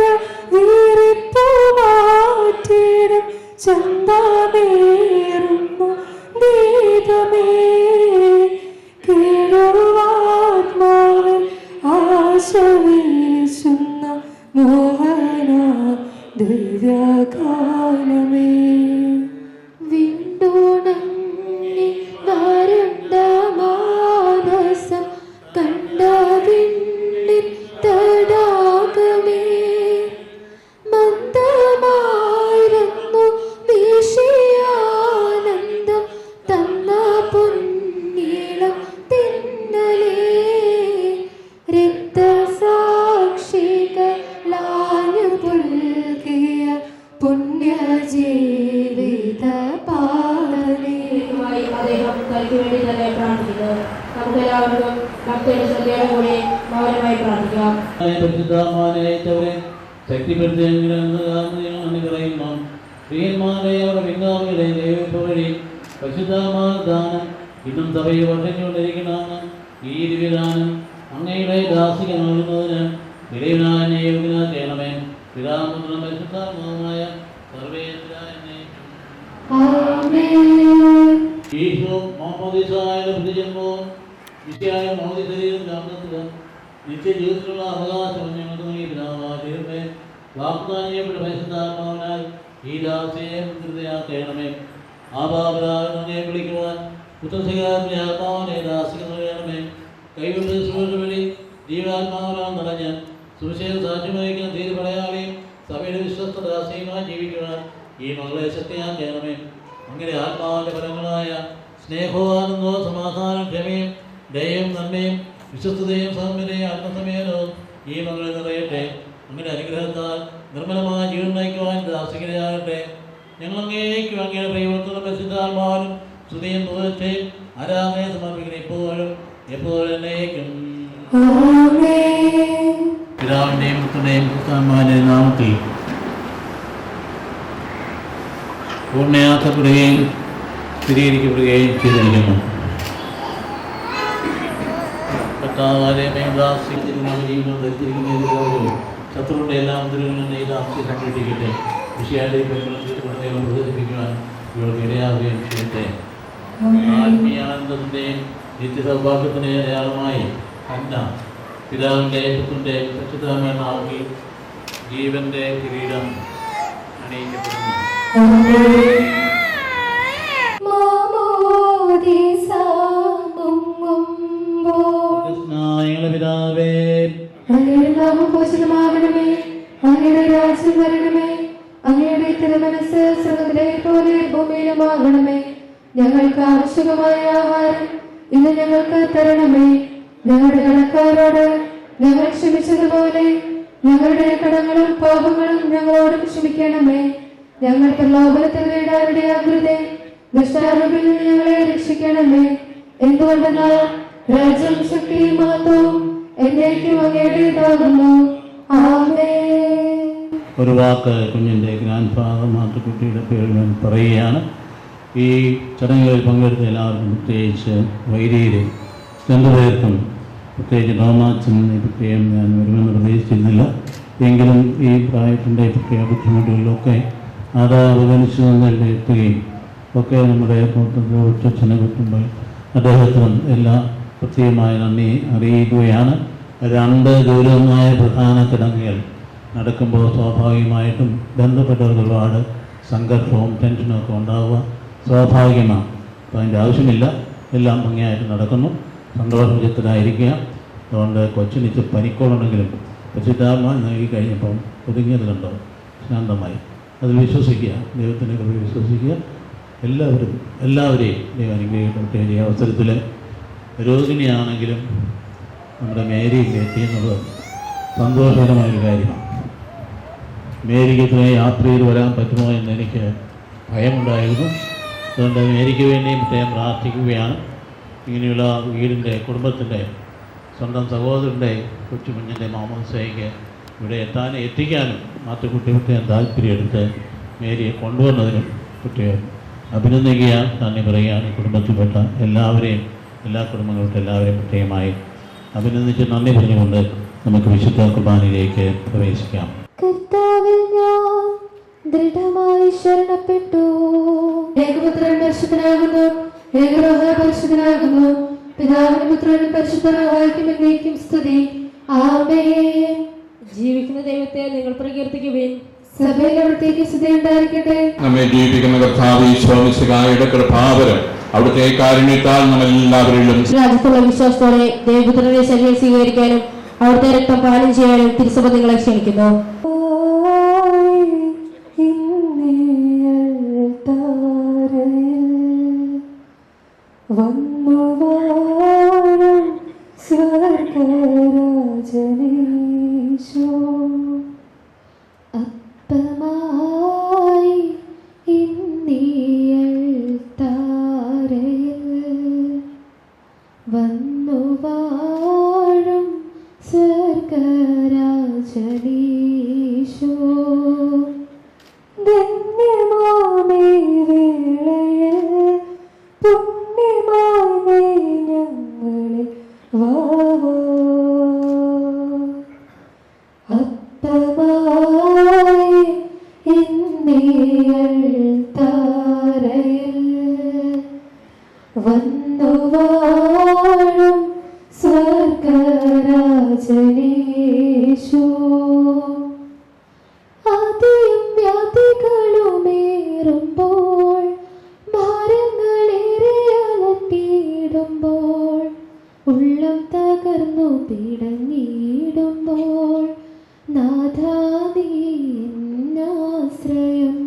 വീറിപ്പു മാറ്റിടും ചന്തമേറുന്നു ദീപമേ. കേടുവാത്മാവിൽ ആശ വീശുന്ന മോഹന ദിവ്യകാലമേ. വിണ്ടുണങ്ങി വരണ്ട മാനസം കണ്ട വിണ്ണിൻ തടാകമേ. മന്ദമായിരുന്നു വീശിയാനന്ദം തന്ന പൊന്നീളം തിന്നലേ. രക്തസാക്ഷികളാഞ്ഞു പുൽകിയ പുണ്യജീവിത പാതനേ. അദ്ദേഹം തനിക്ക് വേണ്ടി തന്നെ പ്രാർത്ഥിക്കുന്നു. നമുക്കെല്ലാവർക്കും ഭക്തരുടെ ശ്രദ്ധയോടെ കൂടി മൗനമായി പ്രാർത്ഥിക്കാം. ശക്തിപ്പെടുത്തിയെങ്കിലും പ്രിയന്മാരെ അവരുടെ പിതാവുകളെ ദൈവവഴി പരിശുദ്ധദാനം ഇന്നും സഭയിൽ വർദ്ധിച്ചുകൊണ്ടിരിക്കണമെന്ന് ഈ ദിവ്യദാനം അങ്ങയുടെ ദാസിക നൽകുന്നതിന് വിലയുനായ യോഗ്യനാക്കണമേ. പിതാപുത്രനും പരിശുദ്ധാത്മാവുമായ സർവേശ്വരായ ഈശോ മാമോദീസായുടെ പ്രതിജന്മവും വിശയായ മോദി ശരീരം ചാർന്നത്തുക നിത്യജീവിതത്തിലുള്ള അവകാശം ഞങ്ങൾക്ക് നൽകി പിതാവാകട്ടെ. വാഗ്ദാനം ചെയ്യപ്പെട്ട പരിശുദ്ധാത്മാവിനാൽ ഈ ദാസിയെ ഹൃദയാക്കണമേ. ആപാപരാഗങ്ങളെ വിളിക്കുവാൻ പുത്രസികാരന്റെ ആത്മാവിനെ ദാസിക നൽകണമേ. കൈവിട്ട് വഴി ജീവാത്മാവിനാൽ നിറഞ്ഞ് സുവിശേഷ സാക്ഷ്യം വഹിക്കുന്ന ധീരപടയാളിയും സഭയുടെ വിശ്വസ്ത ദാസിയുമായി ജീവിക്കുവാൻ ഈ മകളെ ശക്തിയാക്കണമേ. അങ്ങനെ ആത്മാവിന്റെ ഫലങ്ങളായ സ്നേഹവാനന്ദവും സമാധാനം ക്ഷമയും ദയയും നന്മയും വിശ്വസ്തതയും സൗമ്യതയും ആത്മസമേതവും ഈ മകളെ നിറയട്ടെ. അങ്ങനെ അനുഗ്രഹത്താൽ നിർമ്മലമായ ജീവൻ നയിക്കുവാൻ ദാസികരാകട്ടെ. ഞങ്ങൾ അങ്ങേക്കും അങ്ങയുടെ പ്രവർത്തന പരിശുദ്ധാത്മാവിനും സ്തുതിയും പുകഴ്ചയും ആരാധനയെ സമർപ്പിക്കുന്ന ഇപ്പോഴും എപ്പോഴും എന്നേക്കും. പിതാവിന്റെയും പുത്രന്റെയും പരിശുദ്ധാത്മാവിന്റെ നാമത്തിൽ പൂർണ്ണയാക്കപ്പെടുകയും സ്ഥിരീകരിക്കപ്പെടുകയും ചെയ്തിരിക്കുന്നു. ശത്രുവിൻ്റെ എല്ലാ മുദ്രകളിലും ഈ ദാസി സംഘടിപ്പിക്കട്ടെ. വിഷയാലയ പ്രദർശിപ്പിക്കുവാൻ ഇവർക്ക് ഇടയാവുകയും ചെയ്യട്ടെ. ആത്മീയാനന്ദത്തിൻ്റെയും നിത്യസൗഭാഗ്യത്തിൻ്റെ അടയാളമായി അന്ന പിതാവിൻ്റെ പുത്രൻ്റെ പരിശുദ്ധമായ നാമത്തിൽ ജീവന്റെ കിരീടം അണിയിക്കപ്പെടുന്നു. പിതാവേ, അങ്ങയുടെ നാമം പൂജിതമാകണമേ. അങ്ങയുടെ രാജ്യം വരണമേ. അങ്ങയുടെ തിരുമനസ്സ് സ്വർഗ്ഗത്തിലെ പോലെ ഭൂമിയിലുമാകണമേ. ഞങ്ങൾക്ക് ആവശ്യമായ ആഹാരം ഇന്ന് ഞങ്ങൾക്ക് തരണമേ. ഞങ്ങളുടെ കടക്കാരോട് ഞങ്ങൾ ക്ഷമിച്ചതുപോലെ ഞങ്ങളുടെ കടങ്ങളും പാപങ്ങളും ഞങ്ങളോട് ക്ഷമിക്കണമേ. ഞങ്ങൾ പ്രലോഭനത്തിൽ വീടാരുടെയാകരുതേ. ദുഷ്ടാരൂപിൽ നിന്ന് ഞങ്ങളെ രക്ഷിക്കണമേ. എന്തുകൊണ്ടെന്നാൽ രാജ്യം ശക്തിയും മഹത്വവും എന്നേക്കും അങ്ങയുടേതാകുന്നു. ആമേൻ. ഒരു വാക്ക് കുഞ്ഞിൻ്റെ ഗ്രാൻഡ് ഫാദർ മാത്തുക്കുട്ടിയുടെ പേരിൽ ഞാൻ പറയുകയാണ്. ഈ ചടങ്ങുകളിൽ പങ്കെടുത്ത എല്ലാവർക്കും, പ്രത്യേകിച്ച് വൈദികരെ രണ്ടുപേർക്കും, പ്രത്യേകിച്ച് ഡോമാച്ചനെ പ്രത്യേകം ഞാൻ വരുമെന്ന് പ്രതീക്ഷിച്ചിരുന്നില്ല. എങ്കിലും ഈ പ്രായത്തിൻ്റെ പ്രത്യേക ബുദ്ധിമുട്ടുകളിലൊക്കെ അത് അവഗണിച്ചു തന്നെ എത്തുകയും ഒക്കെ നമ്മുടെ ഉച്ചച്ഛനെ പറ്റുമ്പോൾ അദ്ദേഹത്തിനും എല്ലാം പ്രത്യേകമായ നന്ദി അറിയിക്കുകയാണ്. രണ്ട് ഗൗരവമായ പ്രധാന ചടങ്ങുകൾ നടക്കുമ്പോൾ സ്വാഭാവികമായിട്ടും ബന്ധപ്പെട്ടവർക്ക് ഒരുപാട് സംഘർഷവും ടെൻഷനും ഒക്കെ ഉണ്ടാവുക സ്വാഭാവികമാണ്. അപ്പോൾ അതിൻ്റെ ആവശ്യമില്ല. എല്ലാം ഭംഗിയായിട്ട് നടക്കുന്നു. സന്തോഷചിത്തനായിരിക്കുക. അതുകൊണ്ട് കൊച്ചിനിച്ച് പനിക്കോളുണ്ടെങ്കിലും പരിശുദ്ധാത്മാ നൽകി കഴിഞ്ഞപ്പം ഒതുങ്ങിയത് കണ്ടോ, ശാന്തമായി. അതിൽ വിശ്വസിക്കുക, ദൈവത്തിൻ്റെ കൃപയിൽ വിശ്വസിക്കുക. എല്ലാവരെയും ദൈവം അനുഗ്രഹിക്കട്ടെ. ഈ അവസരത്തിൽ രോഗിണിയാണെങ്കിലും നമ്മുടെ മേരിയിൽ എത്തിയെന്നുള്ളത് സന്തോഷകരമായൊരു കാര്യമാണ്. മേരിക്ക് ഇത്രയും യാത്ര ചെയ്ത് വരാൻ പറ്റുമോ എന്ന് എനിക്ക് ഭയമുണ്ടായിരുന്നു. അതുകൊണ്ട് മേരിക്ക് വേണ്ടിയും പ്രത്യേകം പ്രാർത്ഥിക്കുകയാണ്. ഇങ്ങനെയുള്ള വീടിൻ്റെ കുടുംബത്തിൻ്റെ സ്വന്തം സഹോദരൻ്റെ കൊച്ചുകുഞ്ഞിൻ്റെ മാമോദിസയ്ക്ക് ഇവിടെ എത്തിക്കാനും മാത്തുക്കുട്ടി പ്രത്യേകം താല്പര്യമെടുത്ത് മേരിയെ കൊണ്ടുവന്നതിനും കുട്ടിയെ അഭിനന്ദിക്കുകയാണ്, നന്ദി പറയുകയാണ്. ഈ കുടുംബത്തിൽപ്പെട്ട എല്ലാവരെയും, എല്ലാ കുടുംബങ്ങൾക്കും എല്ലാവരെയും പ്രത്യേകമായി അഭിനന്ദിച്ച് നന്ദി പറഞ്ഞുകൊണ്ട് നമുക്ക് വിശുദ്ധ കുർബാനയിലേക്ക് പ്രവേശിക്കാം. കർത്താവിൽ ഞാൻ ദൃഢമായി ശരണപ്പെട്ടു. ഏകപുത്രൻ പരിശുദ്ധനാകുന്നു, ഏകരോഹ പരിശുദ്ധനാകുന്നു. പിതാവിനും പുത്രനും പരിശുദ്ധനായിരിക്കും എന്നേക്കും സ്തുതി. ആമേൻ. ജീവിക്കുന്ന ദൈവത്തെ നിങ്ങൾ പ്രകീർത്തിക്കുവിൻ. സഭയിൽ അവിടത്തേക്ക് സ്തുതി ഉണ്ടായിരിക്കട്ടെ. നമ്മെ ജീവിക്കുന്ന കർത്താവ് ഈശോ മിശിഹായുടെ കൃപാവരം അവിടുത്തെ കാരുണ്യത്താൽ നമ്മളെല്ലാവരിലും രാജ്യത്തുള്ള വിശ്വാസത്തോടെ ദൈവപുത്രന്റെ ശരീരം സ്വീകരിക്കാനും അവിടുത്തെ രക്തം പാനം ചെയ്യാനും തിരുസഭ നിങ്ങളെ ക്ഷണിക്കുന്നു. അപ്പമായി ഇന്നിയൽ താരയിൽ വന്നു വാഴും സ്വർഗരാജനീശോ. ധന്യമാമേ വേളയിൽ പുണ്യമാമേ ഞങ്ങളിൽ വാവോ. അപ്പമായി ഇന്നിയൽ താരയിൽ വന്നു വാഴും സ്വർഗരാജനീശോ. ആദിയും വ്യാധികളുമേറുമ്പോൾ ഭാരങ്ങളേറെ അലട്ടിയിടുമ്പോൾ ഉള്ളം തകർന്നു പിടഞ്ഞിടുമ്പോൾ നാഥാ നീ എന്നാശ്രയം.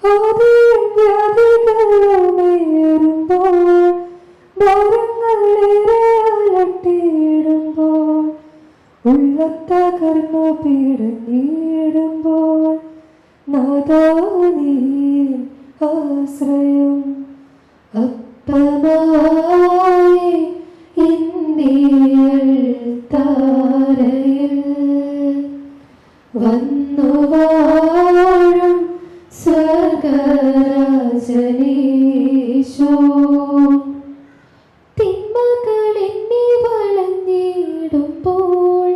ആദിയും വ്യാധികളുമേറുമ്പോൾ ഭാരങ്ങളേറെ അലട്ടിയിടുമ്പോൾ ഉള്ളം തകർന്നു പിടഞ്ഞിടുമ്പോൾ നാഥാ നീ ആശ്രയം. അപ്പമായി ഇന്നിയൽ താരയിൽ വന്നു വാഴും സ്വർഗരാജനീശോ. തിന്മകൾ എന്നി വളഞ്ഞിടുമ്പോൾ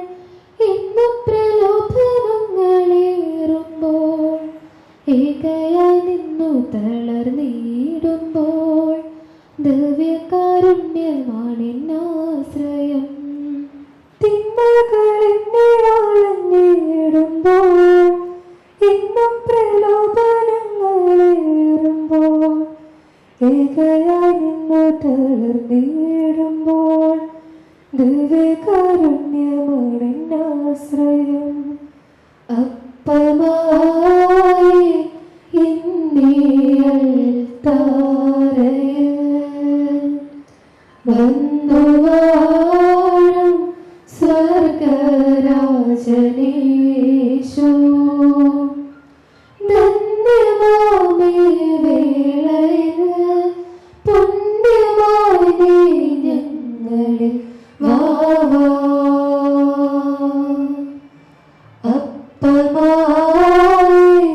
എന്നും പ്രലോഭനങ്ങളേറുമ്പോൾ ഏകയായി നിന്നു തളർന്നിടുമ്പോൾ ദിവ്യകാരുണ്യമാണെന്നാശ്രയം. തിന്മകൾ എന്നി വളഞ്ഞിടുമ്പോൾ എന്നും പ്രലോഭനങ്ങളേറുമ്പോൾ ഏകയായി നിന്നു തളർന്നിടുമ്പോൾ ദിവ്യകാരുണ്യമാണെന്നാശ്രയം. അപ്പമായി ഇന്നിയൽ താരയിൽ വന്നു വാഴും സ്വർഗരാജനീശോ. ധന്യമാമേ വേളയിൽ പുണ്യമായി നീ ഞങ്ങളിൽ വാവാ. അപ്പമായി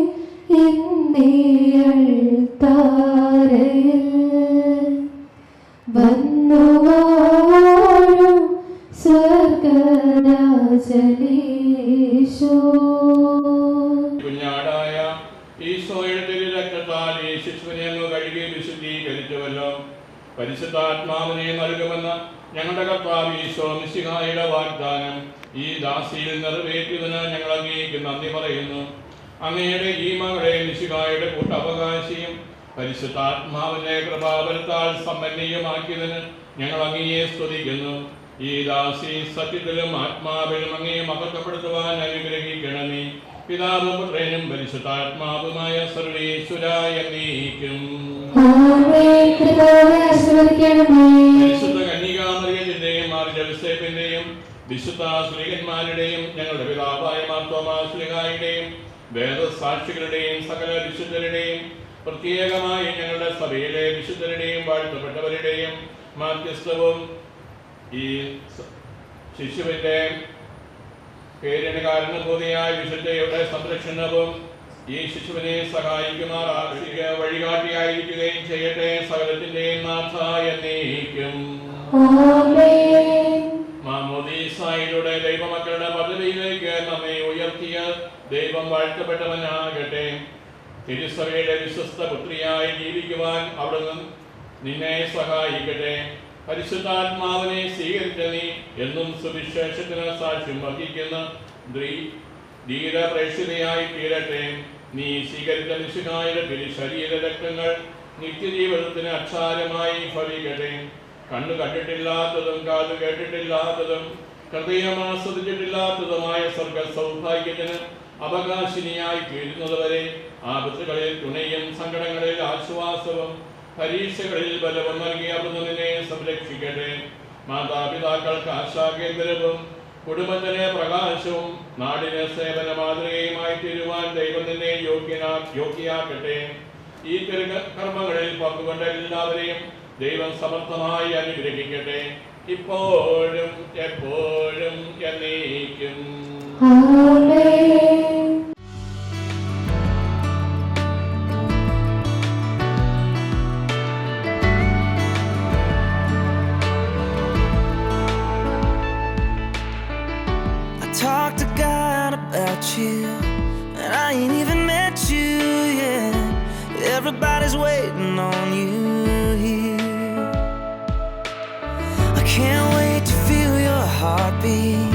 ഇന്നിയൽ താരയിൽ വന്നു വാഴും സ്വർഗരാജനീശോ. കുഞ്ഞാടായ ഈശോയുടെ തിരുരക്തത്താൽ ഈ ശിശുവിനെ അങ്ങ് കഴുകി വിശുദ്ധീകരിച്ചുവല്ലോ. പരിശുദ്ധാത്മാവിനെ നൽകുമെന്ന് ഞങ്ങളുടെ കർത്താവ് ഈശോ മിശിഹായുടെ വാഗ്ദാനം ഈ ദാസിയിൽ നിറവേറ്റിയതിന് ഞങ്ങൾ അങ്ങേക്ക് നന്ദി പറയുന്നു. അങ്ങയുടെ ഈ മകളെ മിശിഹായുടെ കൂട്ടവകാശിയും പരിശുദ്ധാത്മാവിന്റെ കൃപാബലത്താൽ സമ്പന്നീയമാക്കിയതിന് ഞങ്ങൾ അങ്ങയെ സ്തുതിക്കുന്നു. ഈ ദാസി സത്യത്തിലും ആത്മാവിലും അങ്ങയെ മഹത്വപ്പെടുത്തുവാൻ അനുഗ്രഹിക്കണമേ. പിതാവും പുത്രനും പരിശുദ്ധാത്മാവുമായ സർവേശ്വരായ നീക്കും. പരിശുദ്ധ കന്യകാമറിയത്തിന്റെയും മാർ ജോസേഫിന്റെയും വിശുദ്ധ ശ്രീകന്മാരുടെയും ഞങ്ങളുടെ പിതാവായ മാർത്തോമാ ശ്ലീഹായുടെയും വേദസാക്ഷികളുടെയും സകല വിശുദ്ധരുടെയും പ്രത്യേകമായി ഞങ്ങളുടെ സഭയിലെ വിശുദ്ധരുടെയും വാഴ്ത്തപ്പെട്ടവരുടെയും മാധ്യസ്ഥവും ഈ ശിശുവിന്റെ പേരിന് കാരണഭൂതിയായ വിശുദ്ധയുടെ സംരക്ഷണവും ഈ ശിശുവിനെ സഹായിക്കുമാറാകുക വഴികാട്ടിയായിരിക്കുകയും ചെയ്യട്ടെ. സകലത്തിന്റെയും നാഥായ നീക്കും. മാമോദീസായിലൂടെ ദൈവമക്കളുടെ പദവിയിലേക്ക് നമ്മെ ഉയർത്തിയ ദൈവം വാഴ്ത്തപ്പെട്ടവനാകട്ടെ. തിരുസഭയുടെ വിശ്വസ്ത പുത്രിയായി ജീവിക്കുവാൻ അവിടുന്ന് നിന്നെ സഹായിക്കട്ടെ. പരിശുദ്ധാത്മാവിനെ സ്വീകരിച്ച നീ എന്നും സുവിശേഷത്തിന് സാക്ഷ്യം വഹിക്കുന്ന ധീരപ്രേക്ഷിതയായി തീരട്ടെ. നീ സ്വീകരിച്ച മിശിഹായുടെ തിരുശരീര രക്തങ്ങൾ നിത്യജീവിതത്തിന് അക്ഷാരമായി ഭവിക്കട്ടെ. കണ്ണു കണ്ടിട്ടില്ലാത്തതും കാത് കേട്ടിട്ടില്ലാത്തതും ഹൃദയം ആസ്വദിച്ചിട്ടില്ലാത്തതുമായ സ്വർഗ സൗഭാഗ്യത്തിന് അവകാശിനിയായി തീരുന്നതുവരെ ആപത്തുകളിൽ തുണയും സങ്കടങ്ങളിൽ ആശ്വാസവും പരീക്ഷകളിൽ ബലവും നൽകി അവിടുന്ന് നിന്നെ സംരക്ഷിക്കട്ടെ. മാതാപിതാക്കൾക്ക് ആശാകേന്ദ്രവും കുടുംബത്തിന് പ്രകാശവും നാടിന് സേവന മാതൃകയുമായി തീരുവാൻ ദൈവം നിന്നെ യോഗ്യയാക്കട്ടെ. ഈ കർമ്മങ്ങളിൽ പങ്കുകൊണ്ട എല്ലാവരെയും ദൈവം സമർത്ഥമായി അനുഗ്രഹിക്കട്ടെ. ഇപ്പോഴും എപ്പോഴും എന്നേക്കും. Talk to God about you, and I ain't even met you yet. Everybody's waiting on you here. I can't wait to feel your heartbeat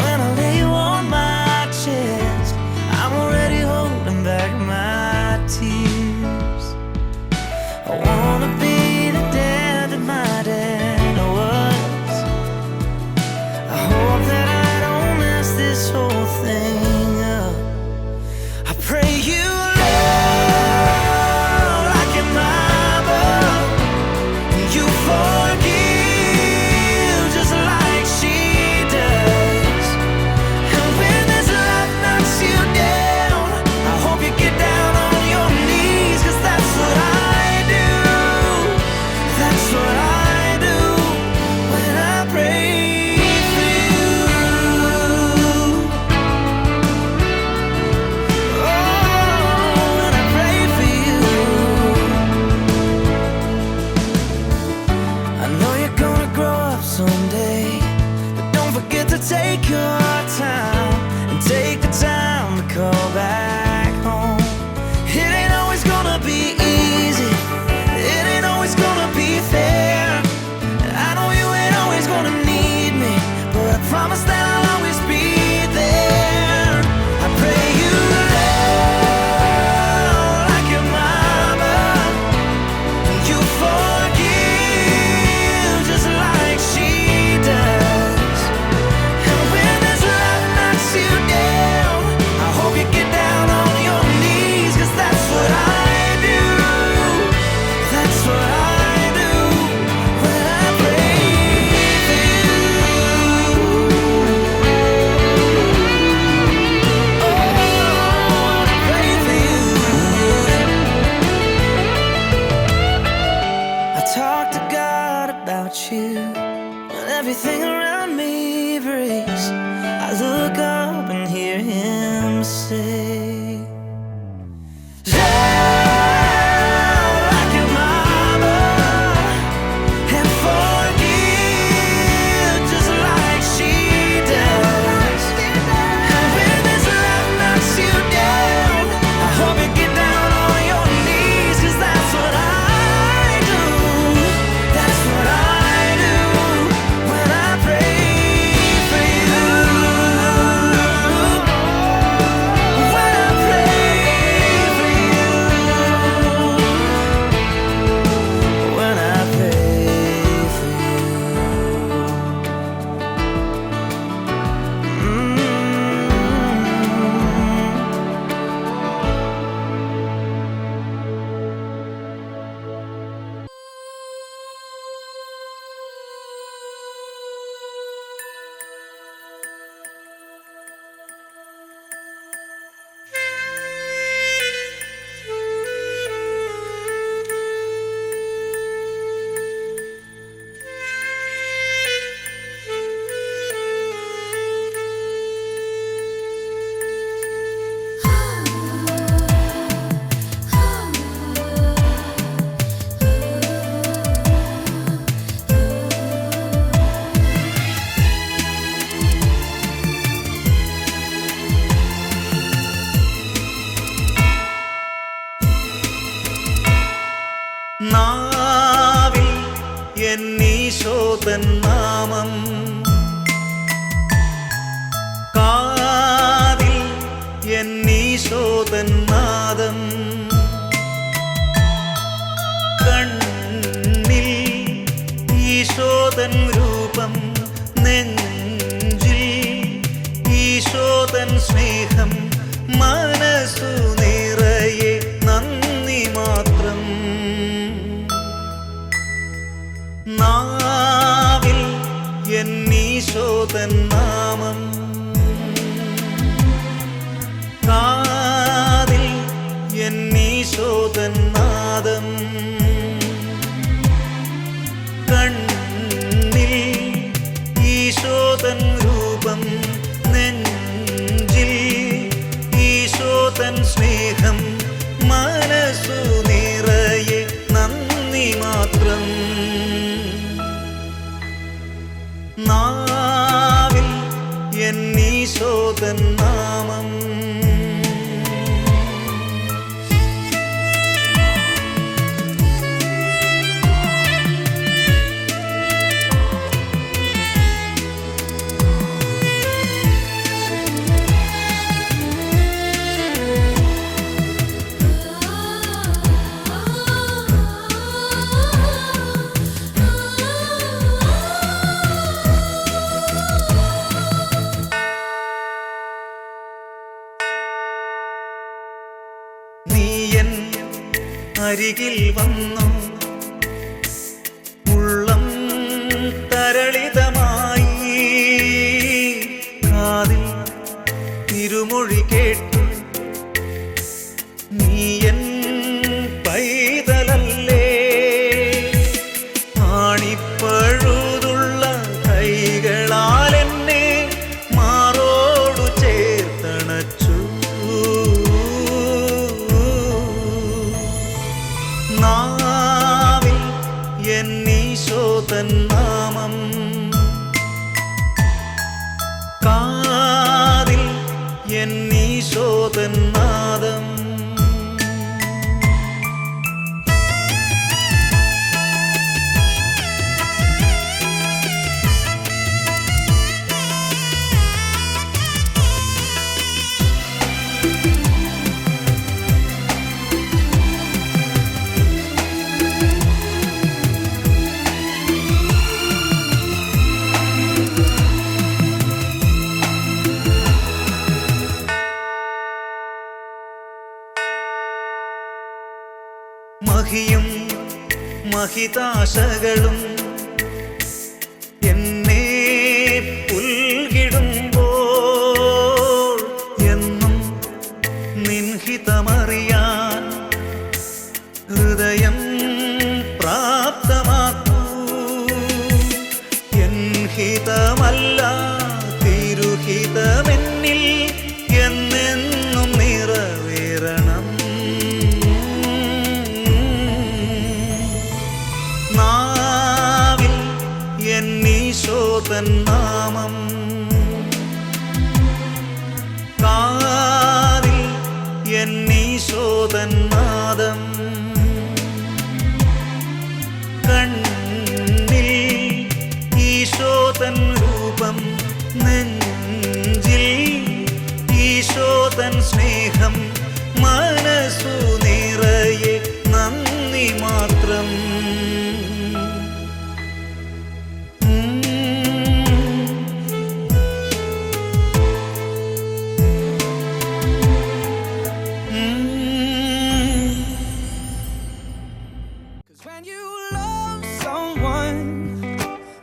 when I lay you on my chest. I'm already holding back my tears. I wanna be the dad that my dad was. I hope that this whole thing up. I pray you love like your mama. You forgive just like she does. And when this life knocks you down, I hope you get down on your knees, 'cause that's what I do. That's what I do when I pray. Take your time and take the time to call back home. It ain't always gonna be easy. It ain't always gonna be fair. I know you ain't always gonna need me, but I promise that I'll always be there. I pray you love like your mama. You forgive just like she does. You down, I hope you get down on your knees, 'cause that's what I do. That's what I do when I pray for you. Oh, I pray for you. I talk to God about you when everything around me breaks. I look up and hear him say, love like your mama and forgive just like she does. And when this life knocks you down, I hope you get down on your knees, 'cause that's what I do. That's what I do when I pray for you. എന്നീശോതൻ നാമം കാതിൽ എന്നീശോതൻ നാദം കണ്ണിൽ ഈശോതൻ രൂപം നെഞ്ചിൽ ഈശോതൻ സ്നേഹം മനസ്സു നിറയെ നന്ദി മാത്രം നാവിൽ എന്നീശോതൻ നാമം കാതിൽ എന്നീശോതൻ നാദം കണ്ണിൽ ഈശോതൻ രൂപം നെഞ്ചിൽ ഈശോതൻ സ്നേഹം മനസ്സു നിറയെ നന്ദി മാത്രം നാവിൽ എന്നീശോതൻ നാമം നീയൻ അരികിൽ വന്നു ഉള്ളം തരളിതമായി കാതിൽ തിരുമൊഴി കേട്ടു നീയൻ പൈതലല്ലേ ആണിപ്പഴുതുള്ള കൈകളാൽ എന്നെ മാറോടു ചേർത്തണച്ചു നാവിൽ എന്നീശോതൻ നാമം കാതിൽ എന്നീശോതൻ നാദം മഹിയും മഹിതാശകളും എന്നെ പുൽകിടുമ്പോൾ എന്നും നിൻഹിതമറിയാൻ ഹൃദയം പ്രാപ്തമാക്കൂ എൻഹിതമല്ല തിരുഹിതമെന്നിൽ എന്നെന്നും നിറവേറണം നാവിൽ എന്നീശോതൻ നാമം കാതിൽ എന്നീശോതൻ നാദം കണ്ണിൽ ഈശോതൻ രൂപം നെഞ്ചിൽ ഈശോതൻ സ്നേഹം മനസ്സു നിറയെ നന്ദി മാത്രം When you love someone,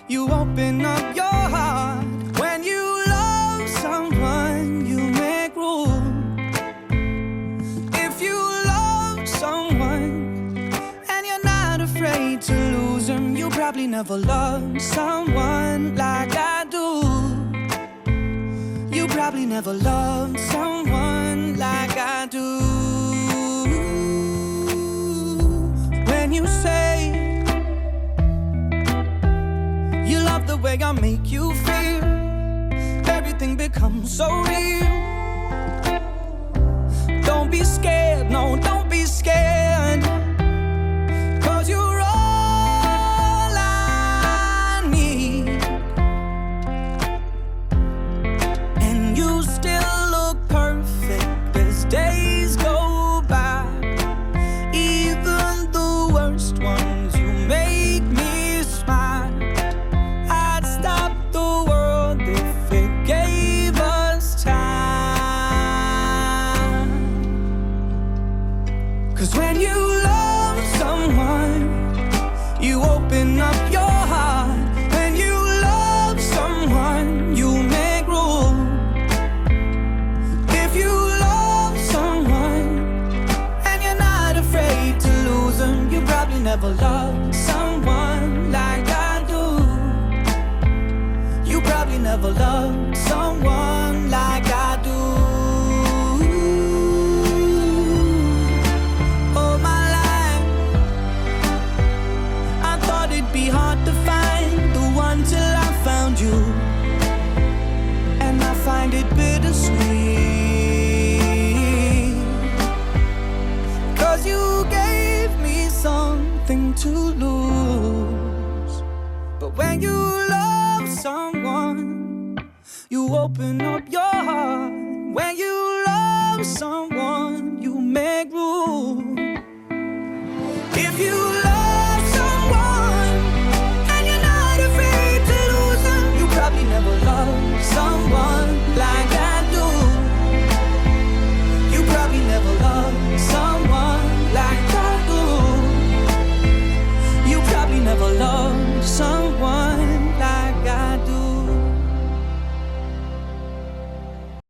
you open up your heart. When you love someone, you make room. If you love someone and you're not afraid to lose them, you probably never loved someone like I do. You probably never loved someone like I do. When you say you love the way I make you feel, everything becomes so real. Don't be scared, no, don't be scared, 'cause you're all I never loved someone like I do. You probably never loved someone like I do. All my life I thought it'd be hard to find the one till I found you, and I find it bittersweet, 'cause you gave me something to lose. But when you love someone, you open up your heart. When you love someone, you make room. If you love someone and you're not afraid to lose them, you probably never loved someone